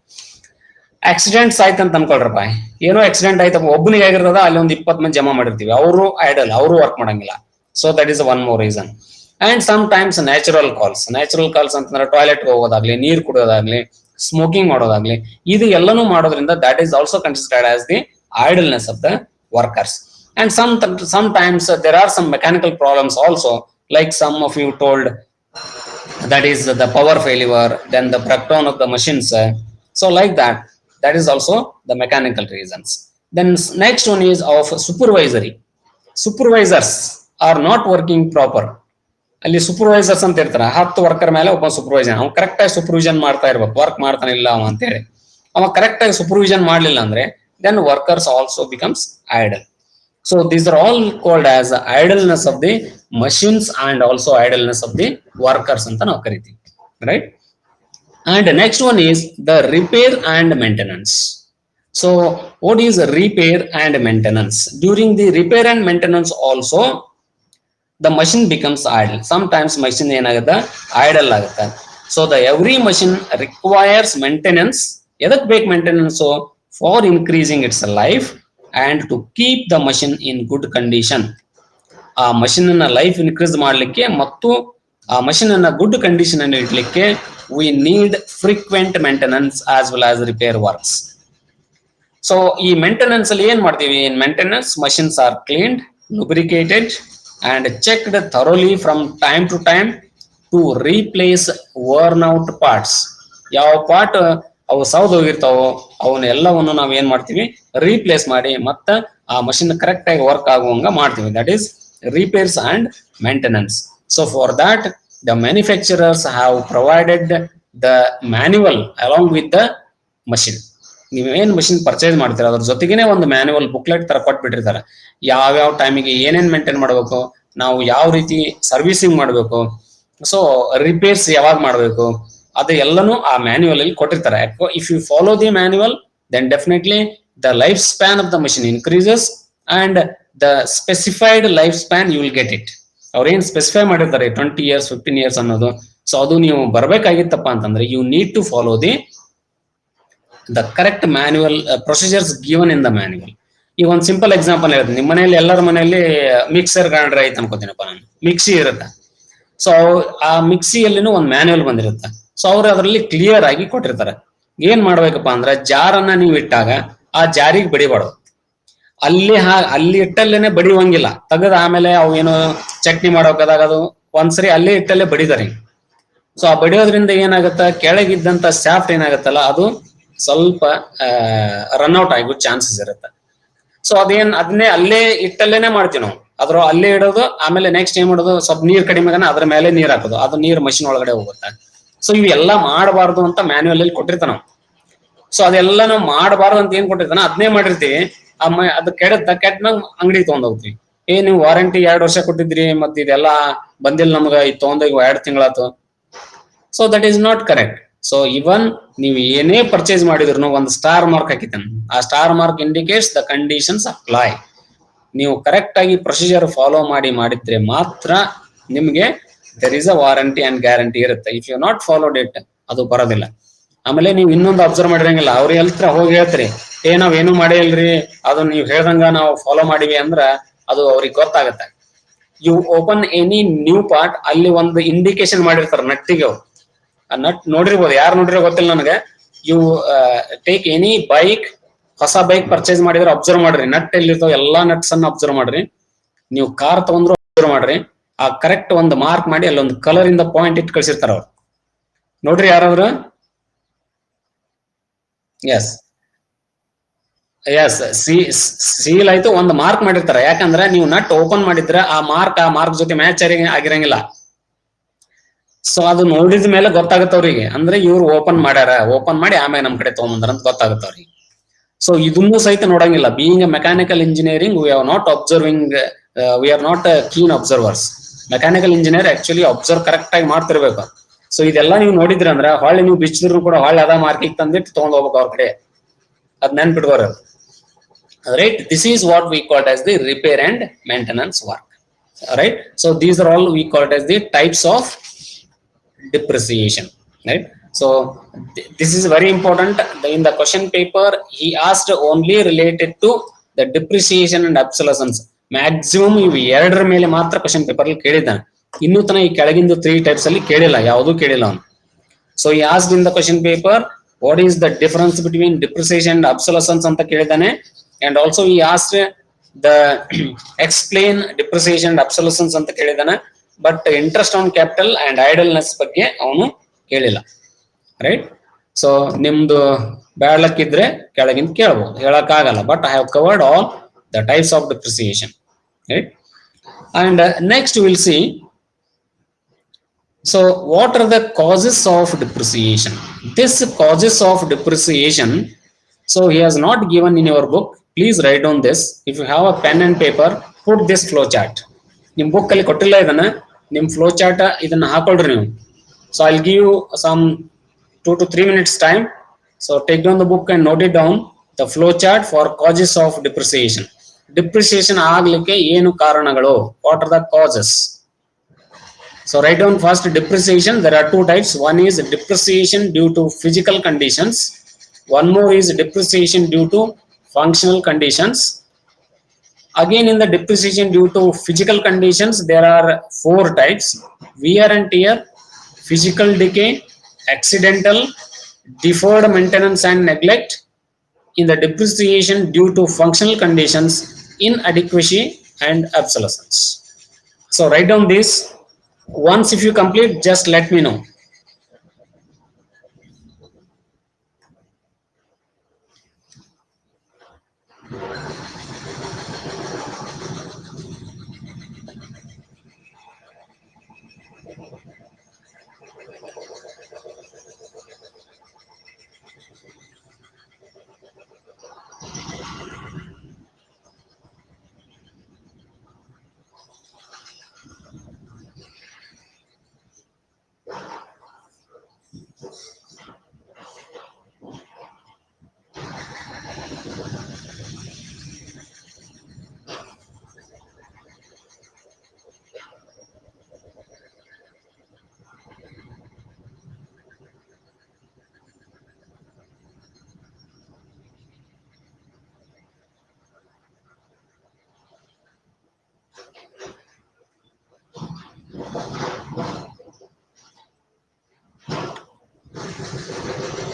ಆಕ್ಸಿಡೆಂಟ್ಸ್ ಆಯ್ತು ಅಂತ ಅನ್ಕೊಳ್ರಪ್ಪ, ಏನೋ ಆಕ್ಸಿಡೆಂಟ್ ಆಯ್ತಪ್ಪ, ಒಬ್ಬನಿಗೆ ಆಗಿರ್ತದ, ಅಲ್ಲಿ ಒಂದು 20 ಮಂದಿ ಜಮಾ ಮಾಡಿರ್ತೀವಿ, ಅವರು ಐಡಲ್, ಅವರು ವರ್ಕ್ ಮಾಡಂಗಿಲ್ಲ. So that is one more reason. And sometimes natural calls ಅಂತಂದ್ರೆ ಟಾಯ್ಲೆಟ್ ಹೋಗೋದಾಗ್ಲಿ, ನೀರು ಕುಡಿಯೋದಾಗ್ಲಿ, ಸ್ಮೋಕಿಂಗ್ ಮಾಡೋದಾಗ್ಲಿ, ಇದು ಎಲ್ಲನೂ ಮಾಡೋದ್ರಿಂದ that is also considered as the idleness of the workers. And sometimes there are some mechanical problems also, like some of you told, that is the power failure, then the breakdown of the machines. So like that is also the mechanical reasons. Then next one is of supervisors are not working proper. ಅಲ್ಲಿ ಸೂಪರ್ವೈಸರ್ಸ್ ಅಂತ ಇರ್ತಾರ, 10 ವರ್ಕರ್ ಮೇಲೆ ಒಬ್ಬ ಸೂಪರ್ವೈಸರ್, ಅವ್ನು ಕರೆಕ್ಟ್ ಆಗಿ ಸೂಪರ್ವಿಷನ್ ಮಾಡ್ತಾ ಇರ್ಬೇಕು, ವರ್ಕ್ ಮಾಡ್ತಾನಿಲ್ಲ ಅವ ಅಂತ ಹೇಳಿ. ಅವ ಕರೆಕ್ಟ್ ಆಗಿ ಸೂಪರ್ವಿಷನ್ ಮಾಡ್ಲಿಲ್ಲ ಅಂದ್ರೆ then workers also becomes idle. So these are all called as idleness of the machines and also idleness of the workers anta ನಾವು ಕರಿತೀವಿ, right? And next one is the repair and maintenance. So what is repair and maintenance? During the repair and maintenance also the machine becomes idle. Sometimes machine ಏನಾಗುತ್ತೆ, idle ಆಗುತ್ತೆ. So the every machine requires maintenance. ಎದಕ್ಕೆ ಬೇಕು maintenance? for increasing its life and to keep the machine in good condition. ಆ ಮಷಿನ್ ಅನ್ನ ಲೈಫ್ ಇನ್ಕ್ರೀಸ್ ಮಾಡಲಿಕ್ಕೆ ಮತ್ತು ಆ ಮಷಿನ್ ಅನ್ನ ಗುಡ್ ಕಂಡೀಷನ್ ಅನ್ನು ಇಡ್ಲಿಕ್ಕೆ we need frequent maintenance as well as repair works. So ಈ ಮೇಂಟೆನೆನ್ಸ್ ಅಲ್ಲಿ ಏನ್ ಮಾಡ್ತೀವಿ? ಇನ್ maintenance machines are cleaned, lubricated, and checked thoroughly from time to time to replace worn out parts. ಯಾವ ಪಾರ್ಟ್ ಅವು ಸೌದ್ ಹೋಗಿರ್ತಾವೋ ಅವನ್ನೆಲ್ಲವನ್ನು ನಾವು ಏನ್ ಮಾಡ್ತೀವಿ, ರೀಪ್ಲೇಸ್ ಮಾಡಿ ಮತ್ತೆ ಆ ಮಷಿನ್ ಕರೆಕ್ಟ್ ಆಗಿ ವರ್ಕ್ ಆಗುವಂಗ ಮಾಡ್ತೀವಿ. That is repairs and maintenance. So for that the manufacturers have provided the manual along with the machine. ನೀವೇನ್ ಮಷಿನ್ ಪರ್ಚೇಸ್ ಮಾಡ್ತೀರ ಅದ್ರ ಜೊತೆಗೇನೆ ಒಂದು ಮ್ಯಾನ್ಯುವಲ್ ಬುಕ್ಲೆಟ್ ತರ ಕೊಟ್ಬಿಟ್ಟಿರ್ತಾರೆ. ಯಾವ್ಯಾವ ಟೈಮಿಗೆ ಏನೇನ್ ಮೇಂಟೈನ್ ಮಾಡಬೇಕು, ನಾವು ಯಾವ ರೀತಿ ಸರ್ವಿಸಿಂಗ್ ಮಾಡಬೇಕು, ಸೊ ರಿಪೇರ್ಸ್ ಯಾವಾಗ ಮಾಡಬೇಕು, ಅದು ಎಲ್ಲನೂ ಆ ಮ್ಯಾನ್ಯುವಲ್ ಅಲ್ಲಿ ಕೊಟ್ಟಿರ್ತಾರೆ. If you follow the manual then definitely the life span of the machine increases and the specified life span you will get it. ಅವ್ರು ಏನ್ ಸ್ಪೆಸಿಫೈ ಮಾಡಿರ್ತಾರೆ 20 years 15 years ಅನ್ನೋದು, ಸೊ ಅದು ನೀವು ಬರ್ಬೇಕಾಗಿತ್ತಪ್ಪ ಅಂತಂದ್ರೆ you need to follow the correct manual procedures given in the manual. ಈಗ ಒಂದು ಸಿಂಪಲ್ ಎಕ್ಸಾಂಪಲ್ ಹೇಳ್ತೀನಿ. ನಿಮ್ಮ ಮನೆಯಲ್ಲಿ ಎಲ್ಲರ ಮನೆಯಲ್ಲಿ ಮಿಕ್ಸರ್ ಗ್ರೈಂಡರ್ ಐತೆ ಅನ್ಕೋತೀನಪ್ಪ ನಾನು, ಮಿಕ್ಸಿ ಇರುತ್ತೆ. ಸೊ ಆ ಮಿಕ್ಸಿಯಲ್ಲಿನೂ ಒಂದು ಮ್ಯಾನ್ಯುವಲ್ ಬಂದಿರುತ್ತೆ. ಸೊ ಅವ್ರು ಅದರಲ್ಲಿ ಕ್ಲಿಯರ್ ಆಗಿ ಕೊಟ್ಟಿರ್ತಾರೆ ಏನ್ ಮಾಡ್ಬೇಕಪ್ಪ ಅಂದ್ರೆ, ಜಾರನ್ನ ನೀವು ಇಟ್ಟಾಗ ಆ ಜಾರಿಗೆ ಬಡಿಬಾರ್ದು. ಅಲ್ಲಿ ಇಟ್ಟಲ್ಲೇನೆ ಬಡಿವಂಗಿಲ್ಲ, ತೆಗೆದ ಆಮೇಲೆ ಅವು ಏನು ಚಟ್ನಿ ಮಾಡೋಕದಾಗ ಅದು ಒಂದ್ಸರಿ ಅಲ್ಲೇ ಇಟ್ಟಲ್ಲೇ ಬಡಿದಾರೆ. ಸೊ ಆ ಬಡಿಯೋದ್ರಿಂದ ಏನಾಗುತ್ತ, ಕೆಳಗಿದ್ದಂತ ಶಾಫ್ಟ್ ಏನಾಗುತ್ತಲ್ಲ ಅದು ಸ್ವಲ್ಪ ರನ್ಔಟ್ ಆಗೋ ಚಾನ್ಸಸ್ ಇರುತ್ತೆ. ಸೊ ಅದನ್ನೇ ಅಲ್ಲೇ ಇಟ್ಟಲ್ಲೇನೆ ಮಾಡ್ತೀವಿ ನಾವು. ಅಲ್ಲೇ ಇಡೋದು, ಆಮೇಲೆ ನೆಕ್ಸ್ಟ್ ಏನ್ ಮಾಡೋದು, ಸ್ವಲ್ಪ ನೀರ್ ಕಡಿಮೆ ಅದ್ರ ಮೇಲೆ ನೀರ್ ಹಾಕೋದು, ಅದು ನೀರ್ ಮಷಿನ್ ಒಳಗಡೆ ಹೋಗುತ್ತೆ. ಸೊ ಇವೆಲ್ಲ ಮಾಡಬಾರ್ದು ಅಂತ ಮ್ಯಾನ್ಯುವಲ್ ಅಲ್ಲಿ ಕೊಟ್ಟಿರ್ತಾನ. ಸೊ ಅದೆಲ್ಲ ನಾವು ಮಾಡಬಾರ್ದು ಅಂತ ಏನ್ ಕೊಟ್ಟಿರ್ತಾನ ಅದನ್ನೇ ಮಾಡಿರ್ತೀವಿ. ಅದು ಕೆಟ್ಟನಾಗ ಅಂಗಡಿ ತಗೊಂಡ್ ಹೋಗ್ತೀವಿ. ನೀವು ವಾರಂಟಿ 2 ವರ್ಷ ಕೊಟ್ಟಿದ್ರಿ, ಮತ್ತೆ ಇದೆಲ್ಲ ಬಂದಿಲ್ಲ ನಮ್ಗ, ಇದು ತಗೊಂಡೋಗಿ 2 ತಿಂಗಳಾತು. So that is not correct. So even ನೀವು ಏನೇ ಪರ್ಚೇಸ್ ಮಾಡಿದ್ರು ಒಂದು ಸ್ಟಾರ್ ಮಾರ್ಕ್ ಹಾಕಿದ್ದಾನೆ. ಆ star mark indicates the conditions apply. ನೀವು ಕರೆಕ್ಟ್ ಆಗಿ ಪ್ರೊಸೀಜರ್ ಫಾಲೋ ಮಾಡಿದ್ರೆ ಮಾತ್ರ ನಿಮ್ಗೆ there is a warranty and guarantee ಇರುತ್ತೆ. If you not followed it ಅದು ಬರೋದಿಲ್ಲ. ಆಮೇಲೆ ನೀವು ಇನ್ನೊಂದು ಅಬ್ಸರ್ವ್ ಮಾಡಿರಂಗಿಲ್ಲ, ಅವ್ರ ಹೇಳ್ತಾರ ಹೋಗಿ ಹೇಳ್ತೀರಿ ನಾವೇನು ಮಾಡೇ ಇಲ್ರಿ, ಅದು ನೀವು ಹೇಳ್ದಂಗ ನಾವು ಫಾಲೋ ಮಾಡಿವಿ ಅಂದ್ರ ಅದು ಅವ್ರಿಗೆ ಗೊತ್ತಾಗತ್ತೆ. You open any new part, ಅಲ್ಲಿ ಒಂದು ಇಂಡಿಕೇಶನ್ ಮಾಡಿರ್ತಾರ ನಟ್ಟಿಗೆ. ಅವ್ರು ಆ ನಟ್ ನೋಡಿರ್ಬೋದು, ಯಾರು ನೋಡಿರೋ ಗೊತ್ತಿಲ್ಲ ನನಗೆ. ಯು ಟೇಕ್ ಎನಿ ಬೈಕ್, ಹೊಸ ಬೈಕ್ ಪರ್ಚೇಸ್ ಮಾಡಿದ್ರೆ ಅಬ್ಸರ್ವ್ ಮಾಡ್ರಿ, ನಟ್ ಎಲ್ಲಿರ್ತಾವ ಎಲ್ಲಾ ನಟ್ಸ್ ಅನ್ನ ಅಬ್ಸರ್ವ್ ಮಾಡ್ರಿ. ನೀವು ಕಾರ್ ತಗೊಂಡ್ರು ಅಬ್ಸರ್ವ್ ಮಾಡ್ರಿ, ಆ ಕರೆಕ್ಟ್ ಒಂದು ಮಾರ್ಕ್ ಮಾಡಿ ಅಲ್ಲೊಂದು ಕಲರ್ ಇಂದ ಪಾಯಿಂಟ್ ಇಟ್ಟು ಕಳ್ಸಿರ್ತಾರ ಅವ್ರು. ನೋಡ್ರಿ ಯಾರಾದ್ರು. ಎಸ್ ಎಸ್ ಸೀಲ್ ಆಯ್ತು, ಒಂದು ಮಾರ್ಕ್ ಮಾಡಿರ್ತಾರ. ಯಾಕಂದ್ರೆ ನೀವು ನಟ್ ಓಪನ್ ಮಾಡಿದ್ರೆ ಆ ಮಾರ್ಕ್ ಜೊತೆ ಮ್ಯಾಚ್ ಆಗಿರಂಗಿಲ್ಲ. ಸೊ ಅದು ನೋಡಿದ ಮೇಲೆ ಗೊತ್ತಾಗತ್ತ ಅವ್ರಿಗೆ, ಅಂದ್ರೆ ಇವ್ರು ಓಪನ್ ಮಾಡಿ ಆಮೇಲೆ ನಮ್ ಕಡೆ ತಗೊಂಬಂದ್ರ ಅಂತ ಗೊತ್ತಾಗತ್ತ ಅವ್ರಿಗೆ. ಸೊ ಇದನ್ನು ಸಹಿತ ನೋಡಂಗಿಲ್ಲ. Being a mechanical engineering we are not observing, we are not keen observers. Mechanical engineer actually observe correct ಆಗಿ ಮಾಡ್ತಿರ್ಬೇಕು. ಸೊ ಇದೆಲ್ಲ ನೀವು ನೋಡಿದ್ರಿ ಅಂದ್ರೆ ಹೊಳ್ಳಿ ನೀವು ಬಿಚ್ಚಿದ್ರು ಕೂಡ ಹೊಳ್ಳಿ ಅದ ಮಾರ್ಕಿಗೆ ತಂದಿಟ್ಟು ತಗೊಂಡ್ ಹೋಗ್ಬೇಕು ಅವ್ರ ಕಡೆ. ಅದ್ ನೆನ್ಪಿಟ್ಕೋರ. Right, this is what we call as the repair and maintenance work. Right, so these are all we call it as the types of depreciation. Right, so this is very important. In the question paper he asked only related to the depreciation and obsolescence. Maximum ಇವು 2ರ ಮೇಲೆ ಮಾತ್ರ ಕ್ವಶನ್ ಪೇಪರ್ ಅಲ್ಲಿ ಕೇಳಿದ್ದಾನೆ. ಇನ್ನೂ ತನ ಈ ಕೆಳಗಿಂದ 3 ಟೈಪ್ಸ್ ಅಲ್ಲಿ ಕೇಳಿಲ್ಲ, ಯಾವುದು ಕೇಳಿಲ್ಲ ಅವನು. ಸೊ ಈ asked in the question paper what is the difference between depreciation and obsolescence ಅಂತ ಕೇಳಿದ್ದಾನೆ. And also he asked the explain depreciation and obsolescence ಅಂತ ಕೇಳಿದಾನೆ. But interest on capital and idleness ಬಗ್ಗೆ ಅವನು ಕೇಳಿಲ್ಲ. ರೈಟ್, ಸೊ ನಿಮ್ದು ಬ್ಯಾಡ್ಲಕ್ಕಿದ್ರೆ ಕೆಳಗಿಂದ ಕೇಳ್ಬೋದು, ಹೇಳಕ್ಕಾಗಲ್ಲ. But I have covered all the types of depreciation. Right, and next will C. So what are the causes of depreciation? This causes of depreciation, so he has not given in your book. Please write down this. If you have a pen and paper, put this flow chart. Nim book alli kottilla idana, nim flow chart idanna hakoldri ನೀವು. So I'll give you some 2 to 3 minutes time. So take down the book and note it down, the flow chart for causes of depreciation. Depreciation ಆಗ್ಲಿಕ್ಕೆ ಏನು ಕಾರಣಗಳು? What are the causes? So write down first depreciation. There are 2 types. One is depreciation due to physical conditions. One more is depreciation due to functional conditions. Again, in the depreciation due to physical conditions, there are 4 types: wear and tear, physical decay, accidental, deferred maintenance and neglect. In the depreciation due to functional conditions, inadequacy and obsolescence. So write down this. Once if you complete, just let me know.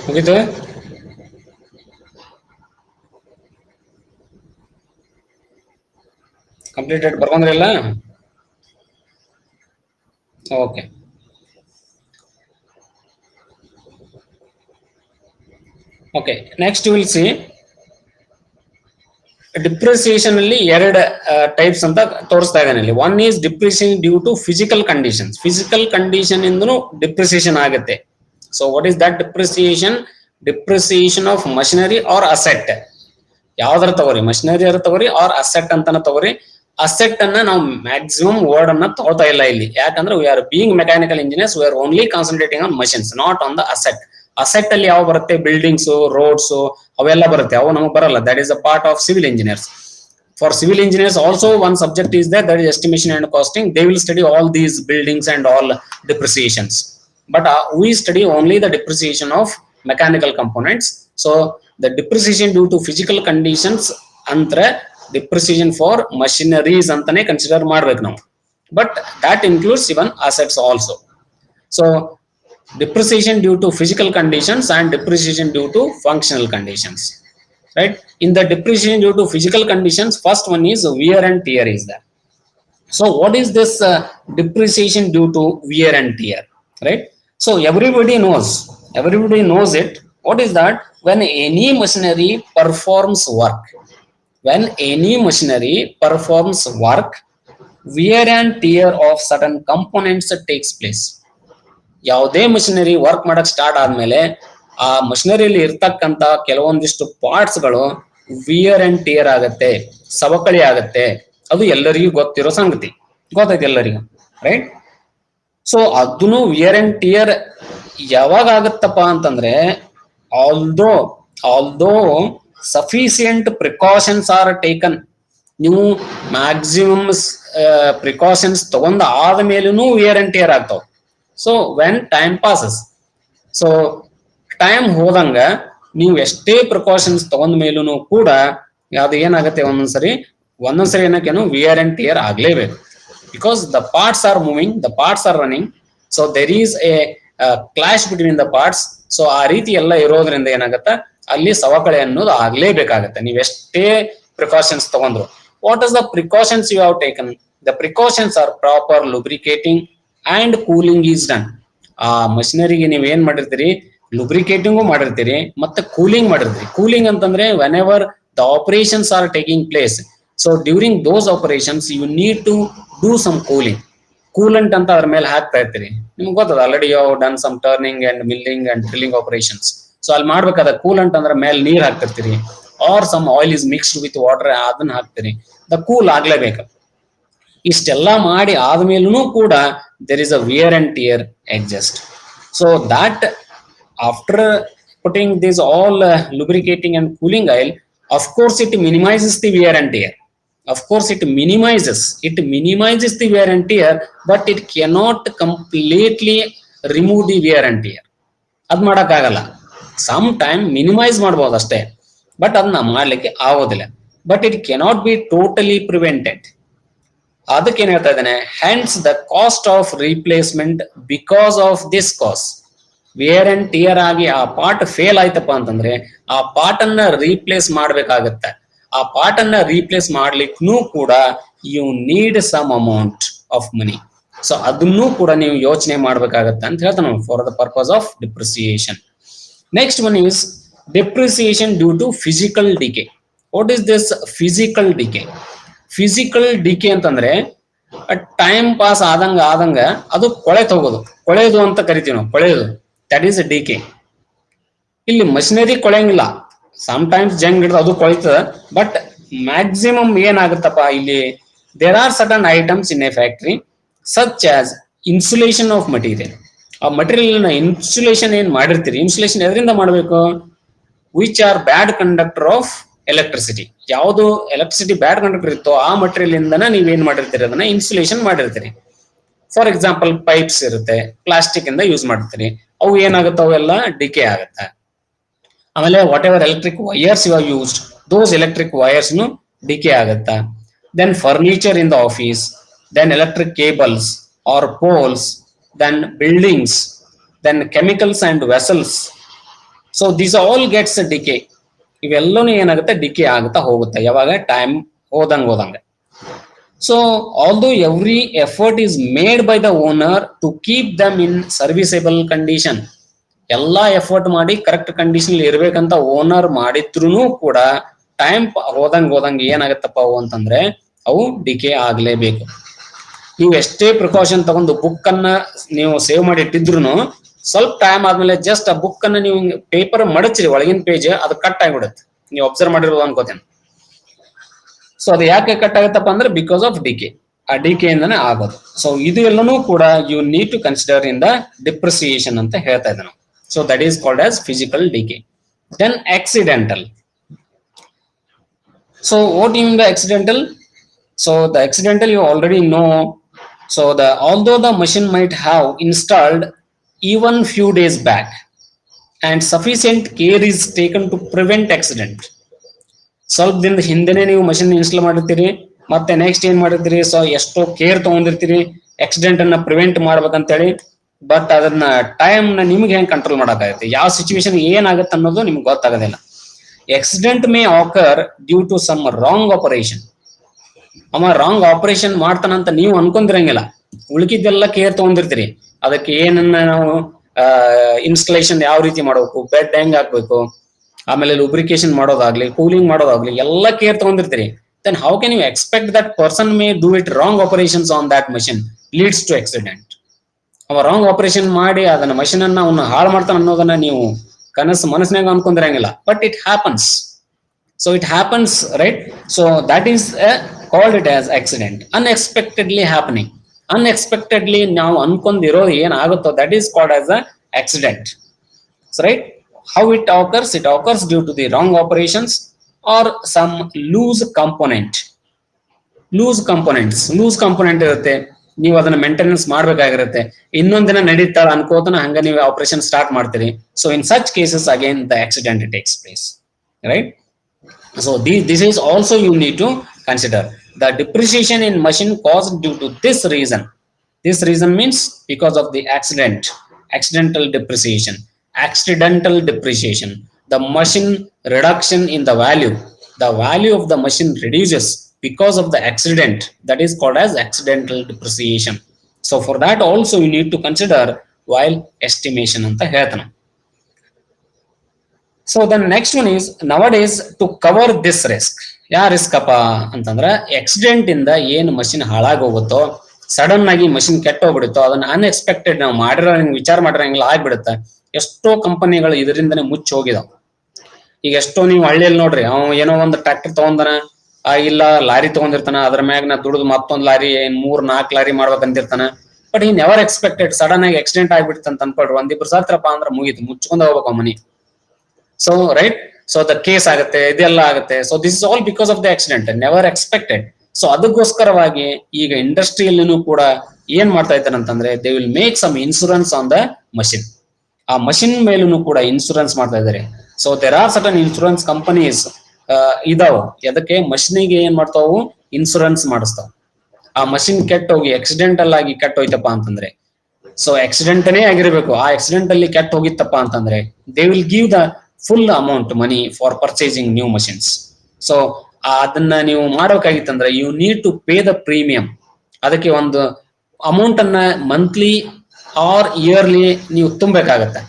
ಮುಗಿತು? ಕಂಪ್ಲೀಟೆಡ್ ಬರ್ಕೊಂಡ್ರಿಲ್ಲ? Okay. Okay, next will see depreciation ಅಲ್ಲಿ ಎರಡು ಟೈಪ್ಸ್ ಅಂತ ತೋರಿಸ್ತಾ ಇದ್ದಾನೆ ಇಲ್ಲಿ. One is depreciation due to physical conditions. Physical condition ಇಂದನು ಡಿಪ್ರಿಸಿಯೇಷನ್ ಆಗುತ್ತೆ. So what is that depreciation? Depreciation of machinery or asset. ಯಾವ್ದಾರ ತಗೋರಿ, ಮಷಿನರಿ ಅರ ತಗೋರಿ ಆರ್ ಅಸೆಟ್ ಅಂತಾನ ತಗೋರಿ. ಅಸೆಟ್ ಅನ್ನ ನಾವು ಮ್ಯಾಕ್ಸಿಮಮ್ ವರ್ಡ್ ಅನ್ನ ತಗೋತಾ ಇಲ್ಲ ಇಲ್ಲಿ. ಯಾಕಂದ್ರೆ we are being mechanical engineers, we are only concentrating on machines, not on the asset. Asset ಅಲ್ಲಿ ಯಾವ ಬರುತ್ತೆ? ಬಿಲ್ಡಿಂಗ್ಸ್, ರೋಡ್ಸ್ ಅವೆಲ್ಲ ಬರುತ್ತೆ, ಅವು ನಮಗೆ ಬರಲ್ಲ. That is a part of civil engineers. For civil engineers also one subject is there, that is estimation and costing. They will study all these buildings and all depreciations, but we study only the depreciation of mechanical components. So the depreciation due to physical conditions ಅಂದ್ರೆ depreciation for machineries ಅಂತಾನೆ ಕನ್ಸಿಡರ್ ಮಾಡ್ಬೇಕು ನಾವು. But that includes even assets also. So depreciation due to physical conditions and depreciation due to functional conditions, right? In the depreciation due to physical conditions, first one is wear and tear is there. So what is this depreciation due to wear and tear, right? So everybody knows it. What is that? When any machinery performs work, when any machinery performs work, wear and tear of certain components takes place. ಯಾವುದೇ ಮಷಿನರಿ ವರ್ಕ್ ಮಾಡಕ್ ಸ್ಟಾರ್ಟ್ ಆದ್ಮೇಲೆ ಆ ಮಷಿನರಿಯಲ್ಲಿ ಇರ್ತಕ್ಕಂತ ಕೆಲವೊಂದಿಷ್ಟು ಪಾರ್ಟ್ಸ್ ಗಳು ವಿಯರ್ ಅಂಡ್ ಟಿಯರ್ ಆಗತ್ತೆ, ಸವಕಳಿ ಆಗತ್ತೆ. ಅದು ಎಲ್ಲರಿಗೂ ಗೊತ್ತಿರೋ ಸಂಗತಿ, ಗೊತ್ತೈತೆ ಎಲ್ಲರಿಗೂ, ರೈಟ್? ಸೊ ಅದನ್ನು ವಿಯರ್ ಅಂಡ್ ಟಿಯರ್ ಯಾವಾಗ ಆಗತ್ತಪ್ಪ ಅಂತಂದ್ರೆ, although sufficient precautions are taken. ನೀವು ಮ್ಯಾಕ್ಸಿಮಮ್ ಪ್ರಿಕಾಷನ್ಸ್ ತಗೊಂಡ ಆದ ಮೇಲೂ ವಿಯರ್ ಅಂಡ್ ಟಿಯರ್ ಆಗ್ತಾವ. So when time passes, so time ಹೋದಂಗ ನೀವು ಎಷ್ಟೇ ಪ್ರಿಕಾಷನ್ಸ್ ತಗೊಂಡ ಮೇಲೂ ಕೂಡ ಯಾವ್ದು ಏನಾಗುತ್ತೆ, ಒಂದೊಂದ್ಸರಿ ಏನಕ್ಕೇನು ವಿಯರ್ ಅಂಡ್ ಟಿಯರ್ ಆಗ್ಲೇಬೇಕು. Because the parts are moving, the parts are running, so there is a clash between the parts. So ಆ ರೀತಿ ಎಲ್ಲ ಇರೋದ್ರಿಂದ ಏನಾಗತ್ತ, ಅಲ್ಲಿ ಸವಕಳಿ ಅನ್ನೋದು ಆಗ್ಲೇಬೇಕಾಗತ್ತೆ, ನೀವು ಎಷ್ಟೇ ಪ್ರಿಕಾಷನ್ಸ್ ತಗೊಂಡ್ರು. What is the precautions you have taken? The precautions are proper lubricating and cooling is done. ಆ ಮಷಿನರಿಗೆ ನೀವ್ ಏನ್ ಮಾಡಿರ್ತೀರಿ? ಲುಬ್ರಿಕೇಟಿಂಗು ಮಾಡಿರ್ತೀರಿ ಮತ್ತೆ ಕೂಲಿಂಗ್ ಮಾಡಿರ್ತೀರಿ. ಕೂಲಿಂಗ್ ಅಂತಂದ್ರೆ whenever the operations are taking place, so during those operations you need to do some cooling. Coolant ಅಂತ ಅದ್ರ ಮೇಲೆ ಹಾಕ್ತಾ ಇರ್ತೀರಿ. ನಿಮ್ಗೆ ಗೊತ್ತದ, already you have done some turning and milling and drilling operations. So ಅಲ್ಲಿ ಮಾಡ್ಬೇಕಾದ ಕೂಲೆಂಟ್ ಅಂದ್ರೆ ಮೇಲೆ ನೀರ್ ಹಾಕ್ತಿರ್ತೀರಿ, or some oil is mixed with water, ಅದನ್ನ ಹಾಕ್ತಿರಿ. ದ ಕೂಲ್ ಆಗ್ಲೇಬೇಕು. ಇಷ್ಟೆಲ್ಲ ಮಾಡಿ ಆದ್ಮೇಲೂ ಕೂಡ there is a wear and tear adjust. So that after putting this all lubricating and cooling oil, of course it minimizes the wear and tear. Of course it minimizes the wear and tear, but it cannot completely remove the wear and tear. ಅದ್ ಮಾಡಕ್ಕಾಗಲ್ಲ. ಸಮ್ ಟೈಮ್ ಮಿನಿಮೈಸ್ ಮಾಡ್ಬೋದು ಅಷ್ಟೇ, ಬಟ್ ಅದನ್ನ ಮಾಡ್ಲಿಕ್ಕೆ ಆಗೋದಿಲ್ಲ. But it cannot be totally prevented. ಅದಕ್ಕೆ ಏನ್ ಹೇಳ್ತಾ ಇದ್ದಾನೆ, hands the cost of replacement because of this cause. Wear and tear ಆಗಿ ಆ ಪಾರ್ಟ್ ಫೇಲ್ ಆಯ್ತಪ್ಪ ಅಂತಂದ್ರೆ ಆ ಪಾರ್ಟ್ ಅನ್ನ ರೀಪ್ಲೇಸ್ ಮಾಡ್ಬೇಕಾಗತ್ತೆ. ಆ ಪಾರ್ಟ್ ಅನ್ನ ರೀಪ್ಲೇಸ್ ಮಾಡ್ಲಿಕ್ಕೂ ಕೂಡ you need some amount of money. So ಅದನ್ನು ಕೂಡ ನೀವು ಯೋಚನೆ ಮಾಡ್ಬೇಕಾಗತ್ತೆ ಅಂತ ಹೇಳ್ತಾನೆ for the purpose of depreciation. Next one is depreciation due to physical decay. What is this physical decay? Physical decay ಅಂತಂದ್ರೆ ಟೈಮ್ ಪಾಸ್ ಆದಂಗ ಅದು ಕೊಳೆತು ಹೋಗೋದು, ಕೊಳೆಯೋದು ಅಂತ ಕರಿತೀವಿ ನಾವು, ಕೊಳೆಯೋದು, ದಟ್ ಈಸ್ ಡಿಕೆ. ಇಲ್ಲಿ ಮಷಿನರಿ ಕೊಳೆಯಂಗಿಲ್ಲ, ಸಮ್ ಟೈಮ್ಸ್ ಜಂಗ್ ಹಿಡಿದು ಅದು ಕೊಳಿತದ, ಬಟ್ ಮ್ಯಾಕ್ಸಿಮಮ್ ಏನಾಗುತ್ತಪ್ಪ ಇಲ್ಲಿ, there are certain items in a factory such as insulation of material. ಆ ಮಟೀರಿಯಲ್ ಇನ್ಸುಲೇಷನ್ ಏನ್ ಮಾಡಿರ್ತೀರಿ, ಇನ್ಸುಲೇಷನ್ ಎದರಿಂದ ಮಾಡಬೇಕು? Which are bad conductor of electricity. ಯಾವುದು ಎಲೆಕ್ಟ್ರಿಸಿಟಿ ಬ್ಯಾಡ್ ಕಂಡಕ್ಟರ್ ಇತ್ತೋ ಆ ಮಟೀರಿಯಲ್ ಇಂದನ ನೀವೇನ್ ಮಾಡಿರ್ತೀರಿ, ಅದನ್ನ ಇನ್ಸುಲೇಷನ್ ಮಾಡಿರ್ತೀರಿ. ಫಾರ್ ಎಕ್ಸಾಂಪಲ್ ಪೈಪ್ಸ್ ಇರುತ್ತೆ, ಪ್ಲಾಸ್ಟಿಕ್ ಇಂದ ಯೂಸ್ ಮಾಡ್ತೀರಿ, ಅವು ಏನಾಗುತ್ತೆ, ಅವೆಲ್ಲ ಡಿಕೆ ಆಗುತ್ತೆ. ಆಮೇಲೆ whatever electric wires you are used, those electric wires decay ಆಗುತ್ತಾ. Then furniture in the office, then electric cables R poles, then buildings, then chemicals and vessels. So this all gets decay. ಇವೆಲ್ಲನೂ ಏನಾಗುತ್ತೆ, ಡಿಕೆ ಆಗುತ್ತಾ ಹೋಗುತ್ತೆ, ಯಾವಾಗ ಟೈಮ್ ಹೋದಂಗ. So although every effort is made by the owner to keep them in serviceable condition. ಎಲ್ಲಾ ಎಫರ್ಟ್ ಮಾಡಿ ಕರೆಕ್ಟ್ ಕಂಡೀಷನ್ ಇರ್ಬೇಕಂತ ಓನರ್ ಮಾಡಿದ್ರು ಕೂಡ ಟೈಮ್ ಹೋದಂಗ ಏನಾಗತ್ತಪ್ಪ ಅವು ಅಂತಂದ್ರೆ ಅವು ಡಿಕೆ ಆಗ್ಲೇಬೇಕು. ನೀವು ಎಷ್ಟೇ ಪ್ರಿಕಾಷನ್ ತಗೊಂಡು ಬುಕ್ ಅನ್ನ ನೀವು ಸೇವ್ ಮಾಡಿ ಇಟ್ಟಿದ್ರು ಸ್ವಲ್ಪ ಟೈಮ್ ಆದ್ಮೇಲೆ ಜಸ್ಟ್ ಆ ಬುಕ್ ಅನ್ನ ನೀವು ಪೇಪರ್ ಮಡಚ್ರಿ, ಒಳಗಿನ ಪೇಜ್ ಅದು ಕಟ್ ಆಗಿಬಿಡುತ್ತೆ. ನೀವು ಅಬ್ಸರ್ವ್ ಮಾಡಿರ್ಬೋದು ಅನ್ಕೋತೇನೆ. ಸೊ ಅದು ಯಾಕೆ ಕಟ್ ಆಗುತ್ತಪ್ಪ ಅಂದ್ರೆ ಬಿಕಾಸ್ ಆಫ್ ಡಿಕೆ. ಆ ಡಿಕೆ ಇಂದಾನೆ ಆಗೋದು. ಸೊ ಇದು ಎಲ್ಲನೂ ಕೂಡ you need to consider in the depreciation ಅಂತ ಹೇಳ್ತಾ ಇದ್ದೆ ನಾವು. So that is called as physical decay. Then accidental. So what you mean by accidental? So the accidental you already know. So although the machine might have installed even few days back and sufficient care is taken to prevent accident. ಸ್ವಲ್ಪ ದಿನದ ಹಿಂದೆನೆ ನೀವು ಮಷಿನ್ ಇನ್ಸ್ಟಾಲ್ ಮಾಡಿರ್ತೀರಿ, ಮತ್ತೆ ನೆಕ್ಸ್ಟ್ ಏನ್ ಮಾಡಿರ್ತೀರಿ, ಸೊ ಎಷ್ಟೋ ಕೇರ್ ತಗೊಂಡಿರ್ತೀರಿ ಆಕ್ಸಿಡೆಂಟ್ ಅನ್ನ ಪ್ರಿವೆಂಟ್ ಮಾಡ್ಬೇಕಂತೇಳಿ. ಬಟ್ ಅದನ್ನ ಟೈಮ್ ನ ನಿಮ್ಗೆ ಹೆಂಗ್ ಕಂಟ್ರೋಲ್ ಮಾಡಕ್ಕಾಗತ್ತೆ, ಯಾವ ಸಿಚುವೇಶನ್ ಏನಾಗುತ್ತೆ ಅನ್ನೋದು ನಿಮ್ಗೆ ಗೊತ್ತಾಗೋದಿಲ್ಲ. Accident may occur due to some wrong operation. ಅವ ರಾಂಗ್ ಆಪರೇಷನ್ ಮಾಡ್ತಾನಂತ ನೀವು ಅನ್ಕೊಂಡಿರಂಗಿಲ್ಲ, ಉಳ್ಕಿದ್ದೆಲ್ಲ ಕೇರ್ ತಗೊಂಡಿರ್ತೀರಿ. ಅದಕ್ಕೆ ಏನನ್ನ ನಾವು ಇನ್ಸ್ಟಾಲೇಷನ್ ಯಾವ ರೀತಿ ಮಾಡಬೇಕು, ಬೆಡ್ ಹೆಂಗ್ ಹಾಕ್ಬೇಕು, ಆಮೇಲೆ ಲುಬ್ರಿಕೇಶನ್ ಮಾಡೋದಾಗ್ಲಿ, ಕೂಲಿಂಗ್ ಮಾಡೋದಾಗ್ಲಿ ಎಲ್ಲ ಕೇರ್ ತಗೊಂಡಿರ್ತೀರಿ. Then how can you expect that person may do it wrong operations on that machine leads to accident. ಅವ ರಾಂಗ್ ಆಪರೇಷನ್ ಮಾಡಿ ಅದನ್ನ ಮಷಿನ್ ಅನ್ನ ಅವನ್ನ ಹಾಳು ಮಾಡ್ತಾನ ಅನ್ನೋದನ್ನ ನೀವು ಮನಸ್ಸಿನಾಗ ಅನ್ಕೊಂಡಿರಂಗಿಲ್ಲ. But it happens. So it happens, right? So that is called it as accident. Unexpectedly happening. Unexpectedly ನಾವು ಅನ್ಕೊಂಡಿರೋದು ಏನಾಗುತ್ತೋ that is called as a accident. Right? How it occurs? It occurs due to the wrong operations or some loose component. Loose component ಇರುತ್ತೆ, ನೀವು ಅದನ್ನ ಮೇಂಟೆನೆನ್ಸ್ ಮಾಡ್ಬೇಕಾಗಿರುತ್ತೆ. ಇನ್ನೊಂದ್ ದಿನ ನಡೀತಾಳ ಅನ್ಕೋತನ ಹಂಗ ನೀವು ಆಪರೇಷನ್ ಸ್ಟಾರ್ಟ್ ಮಾಡ್ತೀರಿ. So in such cases again the accident takes place, right? So this is also you need to consider. The depreciation in machine caused due to this reason. This reason means because of the accidental depreciation. Accidental depreciation. The machine reduction in the value. The value of the machine reduces because of the accident. That is called as accidental depreciation. So for that also you need to consider while estimation anta ಹೇಳ್ತಾನೆ. So then next one is nowadays to cover this risk. ಯಾ ರಿಸ್ಕ್ ಅಪ್ಪ ಅಂತಂದ್ರೆ ಆಕ್ಸಿಡೆಂಟ್ ಇಂದ ಏನ್ ಮಷಿನ್ ಹಾಳಾಗೋಗುತ್ತೋ, ಸಡನ್ ಆಗಿ ಮಷಿನ್ ಕೆಟ್ಟೋಗ್ಬಿಡುತ್ತೋ, ಅದನ್ನ ಅನ್ಎಕ್ಸ್ಪೆಕ್ಟೆಡ್ ನಾವು ಮಾಡಿರೋ ವಿಚಾರ ಮಾಡಿರಂಗಿಲ್ಲ ಆಗ್ಬಿಡುತ್ತೆ. ಎಷ್ಟೋ ಕಂಪನಿಗಳು ಇದರಿಂದನೇ ಮುಚ್ಚಿ ಹೋಗಿದಾವ. ಈಗ ಎಷ್ಟೋ ನೀವು ಹಳ್ಳಿಯಲ್ಲಿ ನೋಡ್ರಿ, ಅವ್ ಏನೋ ಒಂದು ಟ್ರ್ಯಾಕ್ಟರ್ ತಗೊಂಡನ, ಇಲ್ಲ ಲಾರಿ ತಗೊಂಡಿರ್ತಾನ, ಅದ್ರ ಮ್ಯಾಗ ನಾ ದುಡ್ದು ಮತ್ತೊಂದ್ ಲಾರಿ 3-4 ಲಾರಿ ಮಾಡ್ಬೇಕಂತಿರ್ತಾನ. ಬಟ್ ಈ ನೆವರ್ ಎಕ್ಸ್ಪೆಕ್ಟೆಡ್ ಸಡನ್ ಆಗಿ ಆಕ್ಸಿಡೆಂಟ್ ಆಗ್ಬಿಡ್ತ ಅಂತ ಅನ್ಕೊಳ್ರಿ, ಒಂದಿಬ್ರು ಸತ್ರಪ್ಪ ಅಂದ್ರೆ ಮುಗೀತು, ಮುಚ್ಕೊಂಡ್ ಹೋಗ್ಬೇಕು ಮನಿ. So right, so the case ಆಗುತ್ತೆ, ಇದೆಲ್ಲ ಆಗುತ್ತೆ. So this is all because of the accident, never expected. So ಅದಕ್ಕೋಸ್ಕರವಾಗಿ ಈಗ ಇಂಡಸ್ಟ್ರಿಯಲ್ಲಿನೂ ಕೂಡ ಏನ್ ಮಾಡ್ತಾ ಇದ್ದಾರೆ ಅಂತಂದ್ರೆ they will make some insurance on the machine. ಆ ಮಷಿನ್ ಮೇಲೂ ಕೂಡ ಇನ್ಶೂರೆನ್ಸ್ ಮಾಡ್ತಾ ಇದ್ದಾರೆ. So there are certain insurance companies ಇದಾವ, ಅದಕ್ಕೆ ಮಷಿನಿಗೆ ಏನ್ ಮಾಡ್ತಾವು, ಇನ್ಶೂರೆನ್ಸ್ ಮಾಡಿಸ್ತಾವ. ಆ ಮಷಿನ್ ಕೆಟ್ಟೋಗಿ ಆಕ್ಸಿಡೆಂಟಲ್ ಆಗಿ ಕೆಟ್ಟೋಯ್ತಪ್ಪ ಅಂತಂದ್ರೆ, ಸೊ ಆಕ್ಸಿಡೆಂಟನೇ ಆಗಿರ್ಬೇಕು, ಆ ಆಕ್ಸಿಡೆಂಟ್ ಅಲ್ಲಿ ಕೆಟ್ಟ ಹೋಗಿತ್ತಪ್ಪ ಅಂತಂದ್ರೆ they will give the full amount money for purchasing new machines. So ಅದನ್ನ ನೀವು ಮಾಡಬೇಕಾಗಿತ್ತಂದ್ರೆ you need to pay the premium. ಅದಕ್ಕೆ ಒಂದು ಅಮೌಂಟ್ ಅನ್ನ ಮಂತ್ಲಿ ಆರ್ ಇಯರ್ಲಿ ನೀವು ತುಂಬಬೇಕಾಗತ್ತೆ.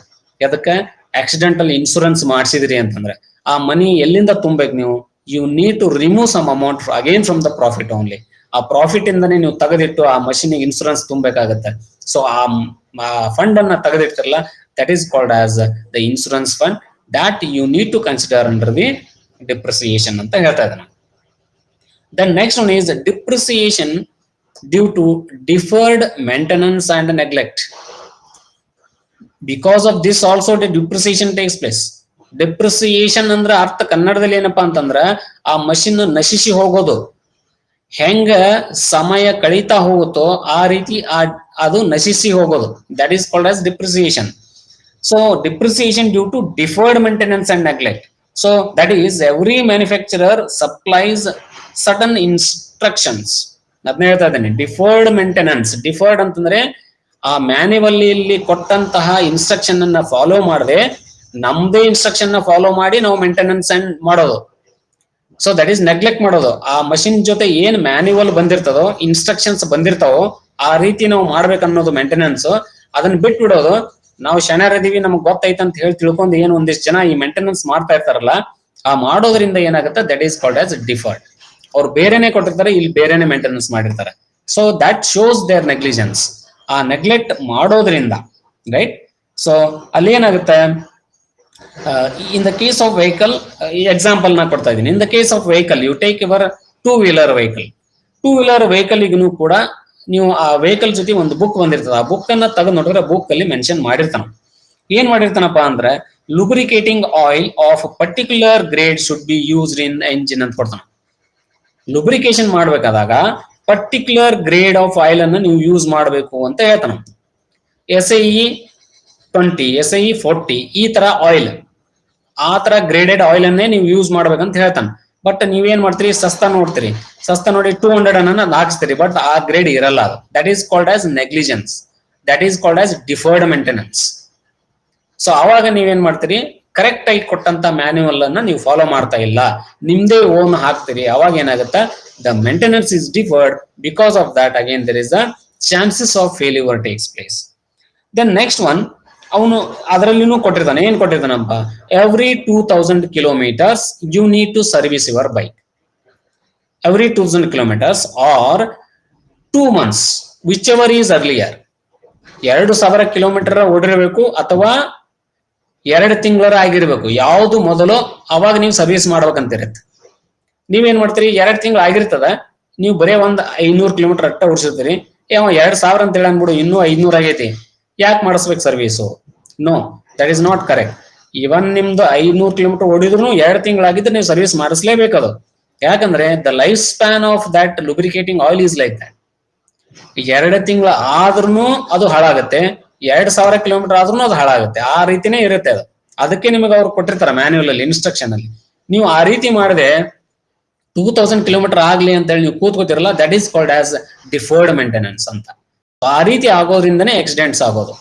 ಅದಕ್ಕೆ ಆಕ್ಸಿಡೆಂಟಲ್ ಇನ್ಶೂರೆನ್ಸ್ ಮಾಡಿಸಿದ್ರಿ ಅಂತಂದ್ರೆ ಆ ಮನಿ ಎಲ್ಲಿಂದ ತುಂಬಬೇಕು ನೀವು? You need to remove some amount again from the profit only. ಆ ಪ್ರಾಫಿಟ್ ಇಂದನೇ ನೀವು ತೆಗೆದಿಟ್ಟು ಆ ಮಷೀನ್ ಇನ್ಶೂರೆನ್ಸ್ ತುಂಬಬೇಕಾಗತ್ತೆ. ಸೊ ಆ ಫಂಡ್ ಅನ್ನ ತೆಗೆದಿಟ್ಟಿರಲ್ಲ, that is called as the insurance fund, that you need to consider under the depreciation ಅಂತ ಹೇಳ್ತಾ ಇದ್ದಾನೆ. The next one is depreciation due to deferred maintenance and neglect. Because of this also the depreciation takes place. Depreciation ಅಂದ್ರೆ ಅರ್ಥ ಕನ್ನಡದಲ್ಲಿ ಏನಪ್ಪಾ ಅಂತಂದ್ರ ಆ ಮಷಿನ್ ನಶಿಸಿ ಹೋಗೋದು. ಹೆಂಗ ಸಮಯ ಕಳೀತಾ ಹೋಗುತ್ತೋ ಆ ರೀತಿ ಅದು ನಶಿಸಿ ಹೋಗೋದು. That is called as depreciation. So depreciation due to deferred maintenance and neglect. So that is every manufacturer supplies certain instructions. ಅದನ್ನ ಹೇಳ್ತಾ ಇದ್ದೇನೆ, ಡಿಫರ್ಡ್ ಮೇಂಟೆನೆನ್ಸ್. ಡಿಫರ್ಡ್ ಅಂತಂದ್ರೆ ಆ ಮ್ಯಾನ್ಯುವಲ್ ಇಲ್ಲಿ ಕೊಟ್ಟಂತಹ ಇನ್ಸ್ಟ್ರಕ್ಷನ್ ಅನ್ನ ಫಾಲೋ ಮಾಡದೆ ನಮ್ದೇ ಇನ್ಸ್ಟ್ರಕ್ಷನ್ ನ ಫಾಲೋ ಮಾಡಿ ನಾವು ಮೇಂಟೆನೆನ್ಸ್ ಅಂಡ್ ಮಾಡೋದು. ಸೊ ದಟ್ ಈಸ್ ನೆಗ್ಲೆಕ್ಟ್ ಮಾಡೋದು. ಆ ಮಷಿನ್ ಜೊತೆ ಏನ್ ಮ್ಯಾನ್ಯುವಲ್ ಬಂದಿರ್ತದೋ, ಇನ್ಸ್ಟ್ರಕ್ಷನ್ಸ್ ಬಂದಿರ್ತಾವೋ ಆ ರೀತಿ ನಾವು ಮಾಡ್ಬೇಕನ್ನೋದು ಮೇಂಟೆನೆನ್ಸ್. ಅದನ್ನ ಬಿಟ್ಟು ಬಿಡೋದು, ನಾವು ಶನರದೀವಿ ನಮ್ಗೆ ಗೊತ್ತೈತೆ ಅಂತ ಹೇಳಿ ತಿಳ್ಕೊಂಡು ಏನು ಒಂದಿಷ್ಟು ಜನ ಈ ಮೇಂಟೆನೆನ್ಸ್ ಮಾಡ್ತಾ ಇರ್ತಾರಲ್ಲ, ಆ ಮಾಡೋದ್ರಿಂದ ಏನಾಗುತ್ತೆ, that is called as deferred. ಅವ್ರು ಬೇರೆನೆ ಕೊಟ್ಟಿರ್ತಾರೆ, ಇಲ್ಲಿ ಬೇರೆನೆ ಮೇಂಟೆನೆನ್ಸ್ ಮಾಡಿರ್ತಾರೆ. So that shows there negligence. ಆ ನೆಗ್ಲೆಕ್ಟ್ ಮಾಡೋದ್ರಿಂದ, ರೈಟ್. ಸೊ ಅಲ್ಲಿ ಏನಾಗುತ್ತೆ, in the case of vehicle example ನಾ ಕೊಡ್ತಾ ಇದ್ದೀನಿ. In the case of vehicle you take your two wheeler vehicle. Two wheeler ವೆಹಿಕಲ್ಗೂ ಕೂಡ ನೀವು ಆ ವೆಹಿಕಲ್ ಜೊತೆ ಒಂದು ಬುಕ್ ಬಂದಿರ್ತದೆ. ಆ ಬುಕ್ ಅನ್ನ ತೆಗೆದು ನೋಡಿದ್ರೆ ಬುಕ್ ಅಲ್ಲಿ ಮೆನ್ಷನ್ ಮಾಡಿರ್ತಾನ. ಏನ್ ಮಾಡಿರ್ತಾನಪ್ಪ ಅಂದ್ರೆ lubricating oil of particular grade should be used in engine ಅಂತ ಕೊಡ್ತಾನ. ಲುಬ್ರಿಕೇಶನ್ ಮಾಡ್ಬೇಕಾದಾಗ ಪರ್ಟಿಕ್ಯುಲರ್ ಗ್ರೇಡ್ ಆಫ್ ಆಯಿಲ್ ಅನ್ನ ನೀವು ಯೂಸ್ ಮಾಡಬೇಕು ಅಂತ ಹೇಳ್ತಾನ. SAE 20, SAE 40 ಈ ತರ ಆಯಿಲ್, ಆ ತರ ಗ್ರೇಡೆಡ್ ಆಯಿಲ್ ಅನ್ನೇ ನೀವು ಯೂಸ್ ಮಾಡ್ಬೇಕಂತ ಹೇಳ್ತಾನೆ. ಬಟ್ ನೀವೇನ್ ಮಾಡ್ತೀರಿ, ಸಸ್ತಾ ನೋಡ್ತೀರಿ, ಸಸ್ತಾ ನೋಡಿ 200 ಅನ್ನ ಹಾಕ್ಸ್ತೀರಿ, ಬಟ್ ಆ ಗ್ರೇಡ್ ಇರಲ್ಲ. ಅದು that is called as negligence. That is called as deferred maintenance. So ಅವಾಗ ನೀವೇನ್ ಮಾಡ್ತೀರಿ, ಕರೆಕ್ಟ್ ಆಗಿ ಕೊಟ್ಟಂತ ಮ್ಯಾನ್ಯುವಲ್ ಅನ್ನ ನೀವು ಫಾಲೋ ಮಾಡ್ತಾ ಇಲ್ಲ, ನಿಮ್ದೇ ಓನ್ ಹಾಕ್ತೀರಿ. ಅವಾಗ ಏನಾಗುತ್ತೆ, the maintenance is deferred. Because of that again there is a chances of failure takes place. Then next one, ಅವನು ಅದರಲ್ಲಿನೂ ಕೊಟ್ಟಿರ್ತಾನೆ. ಏನ್ ಕೊಟ್ಟಿರ್ತಾನಪ್ಪ, every 2000 kilometers you need to service your bike. Every 2000 kilometers or 2 months, whichever is earlier. 2000 kilometre ಓಡಿರ್ಬೇಕು ಅಥವಾ 2 ತಿಂಗಳ ಆಗಿರ್ಬೇಕು, ಯಾವ್ದು ಮೊದಲು ಅವಾಗ ನೀವು ಸರ್ವಿಸ್ ಮಾಡ್ಬೇಕಂತಿರುತ್ತೆ. ನೀವೇನ್ ಮಾಡ್ತೀರಿ, 2 ತಿಂಗಳು ಆಗಿರ್ತದ, ನೀವು ಬರೇ ಒಂದ್ 500 ಕಿಲೋಮೀಟರ್ ಅಟ್ಟ ಓಡಿಸಿರ್ತೀರಿ. 2000 ಅಂತ ಹೇಳಿ ಅನ್ಬಿಡು, ಇನ್ನೂ 500 ಆಗೈತಿ, ಯಾಕೆ ಮಾಡಿಸ್ಬೇಕು service? No, that is not correct. Even ನಿಮ್ದು 500 ಕಿಲೋಮೀಟರ್ ಓಡಿದ್ರು 2 ತಿಂಗಳಾಗಿದ್ರೆ ನೀವು ಸರ್ವಿಸ್ ಮಾಡಿಸ್ಲೇಬೇಕದು. ಯಾಕಂದ್ರೆ the life span of that lubricating oil is like that. 2 ತಿಂಗಳು ಆದ್ರೂ ಅದು ಹಾಳಾಗುತ್ತೆ, 2000 ಕಿಲೋಮೀಟರ್ ಆದ್ರೂ ಅದು ಹಾಳಾಗುತ್ತೆ. ಆ ರೀತಿನೇ ಇರುತ್ತೆ ಅದು. ಅದಕ್ಕೆ ನಿಮಗೆ ಅವ್ರು ಕೊಟ್ಟಿರ್ತಾರೆ ಮ್ಯಾನ್ಯುವಲ್ ಅಲ್ಲಿ, ಇನ್ಸ್ಟ್ರಕ್ಷನ್ ಅಲ್ಲಿ. ನೀವು ಆ ರೀತಿ ಮಾಡದೆ 2000 ಕಿಲೋಮೀಟರ್ ಆಗ್ಲಿ ಅಂತ ಹೇಳಿ ನೀವು ಕೂತ್ಕೋತಿರಲ್ಲ, that is called as deferred maintenance ಅಂತ. ಆ ರೀತಿ ಆಗೋದ್ರಿಂದನೇ ಆಕ್ಸಿಡೆಂಟ್ಸ್ ಆಗೋದು.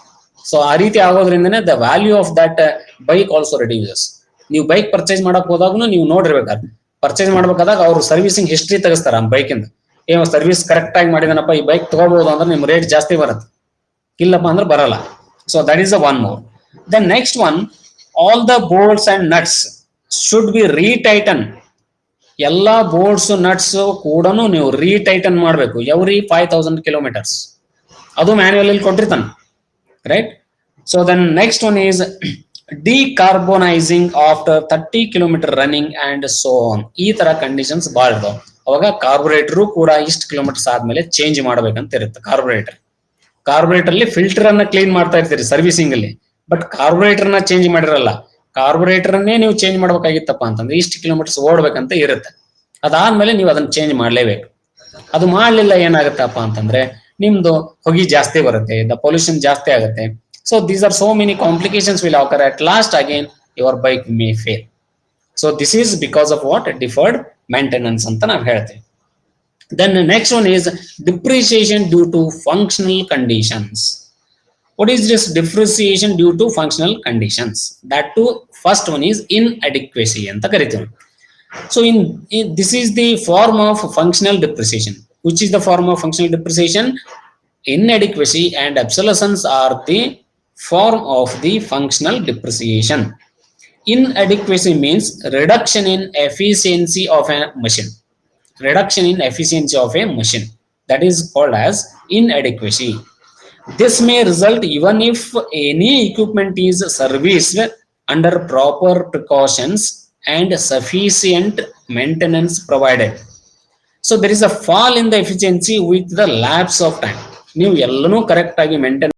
ಸೊ ಆ ರೀತಿ ಆಗೋದ್ರಿಂದನೇ the value of that bike also reduces. ನೀವು ಬೈಕ್ ಪರ್ಚೇಸ್ ಮಾಡಕ್ ಹೋದಾಗೂ ನೀವು ನೋಡಿರ್ಬೇಕಾದ್ರೆ, ಪರ್ಚೇಸ್ ಮಾಡ್ಬೇಕಾದಾಗ ಅವ್ರು ಸರ್ವಿಸಿಂಗ್ ಹಿಸ್ಟ್ರಿ ತೆಗಿಸ್ತಾರ ಆ ಬೈಕಿಂದ. ಏನೋ ಸರ್ವಿಸ್ ಕರೆಕ್ಟ್ ಆಗಿ ಮಾಡಿದನಪ್ಪ, ಈ ಬೈಕ್ ತಗೋಬಹುದು ಅಂದ್ರೆ ನಿಮ್ ರೇಟ್ ಜಾಸ್ತಿ ಬರುತ್ತೆ, ಇಲ್ಲಪ್ಪ ಅಂದ್ರೆ ಬರಲ್ಲ. So that is the one more. The next one, all the bolts and nuts should be retightened. ಎಲ್ಲಾ ಬೋಲ್ಟ್ಸ್ ನಟ್ಸ್ ಕೂಡ ನೀವು ರೀಟೈಟನ್ ಮಾಡಬೇಕು ಎವ್ರಿ 5000 kilometers. ಅದು ಮ್ಯಾನ್ಯುವಲ್ ಅಲ್ಲಿ ಕೊಟ್ಟಿರ್ತಾನೆ, right. So then next one is decarbonising after 30 kilometer running and so on. ಈ ತರ ಕಂಡೀಷನ್ಸ್ ಭಾಳ ಇದಾವೆ. ಅವಾಗ ಕಾರ್ಬೊರೇಟರ್ ಕೂಡ ಇಷ್ಟು ಕಿಲೋಮೀಟರ್ಸ್ ಆದ್ಮೇಲೆ ಚೇಂಜ್ ಮಾಡ್ಬೇಕಂತ ಇರುತ್ತೆ. ಕಾರ್ಬೊರೇಟರ್ ಅಲ್ಲಿ ಫಿಲ್ಟರ್ ಅನ್ನ ಕ್ಲೀನ್ ಮಾಡ್ತಾ ಇರ್ತೀರಿ ಸರ್ವಿಸಿಂಗ್ ಅಲ್ಲಿ, ಬಟ್ ಕಾರ್ಬೊರೇಟರ್ ನ ಚೇಂಜ್ ಮಾಡಿರಲ್ಲ. ಕಾರ್ಬೊರೇಟರ್ ಅನ್ನೇ ನೀವು ಚೇಂಜ್ ಮಾಡ್ಬೇಕಾಗಿತ್ತಪ್ಪ ಅಂತಂದ್ರೆ ಇಷ್ಟು ಕಿಲೋಮೀಟರ್ಸ್ ಓಡ್ಬೇಕಂತ ಇರುತ್ತೆ. ಅದಾದ್ಮೇಲೆ ನೀವು ಅದನ್ನ ಚೇಂಜ್ ಮಾಡ್ಲೇಬೇಕು. ಅದು ಮಾಡ್ಲಿಲ್ಲ ಏನಾಗುತ್ತಪ್ಪ ಅಂತಂದ್ರೆ ನಿಮ್ದು ಹೊಗೆ ಜಾಸ್ತಿ ಬರುತ್ತೆ, ದ ಪೊಲ್ಯೂಷನ್ ಜಾಸ್ತಿ ಆಗುತ್ತೆ. So these are so many complications will occur. At last again your bike may fail. So this is because of what, deferred maintenance ಅಂತ ನಾವು ಹೇಳ್ತೇವೆ. Then the next one is depreciation due to functional conditions. What is this depreciation due to functional conditions? That too, first one is inadequacy anta kariteve. So in this is the form of functional depreciation. Which is the form of functional depreciation? Inadequacy and obsolescence are the form of the functional depreciation. Inadequacy means reduction in efficiency of a machine. Reduction in efficiency of a machine. That is called as inadequacy. This may result even if any equipment is serviced under proper precautions and sufficient maintenance provided. So there is a fall in the efficiency with the lapse of time. ನೀವು ಎಲ್ಲನೂ ಕರೆಕ್ಟ್ ಆಗಿ ಮೇಂಟೈನ್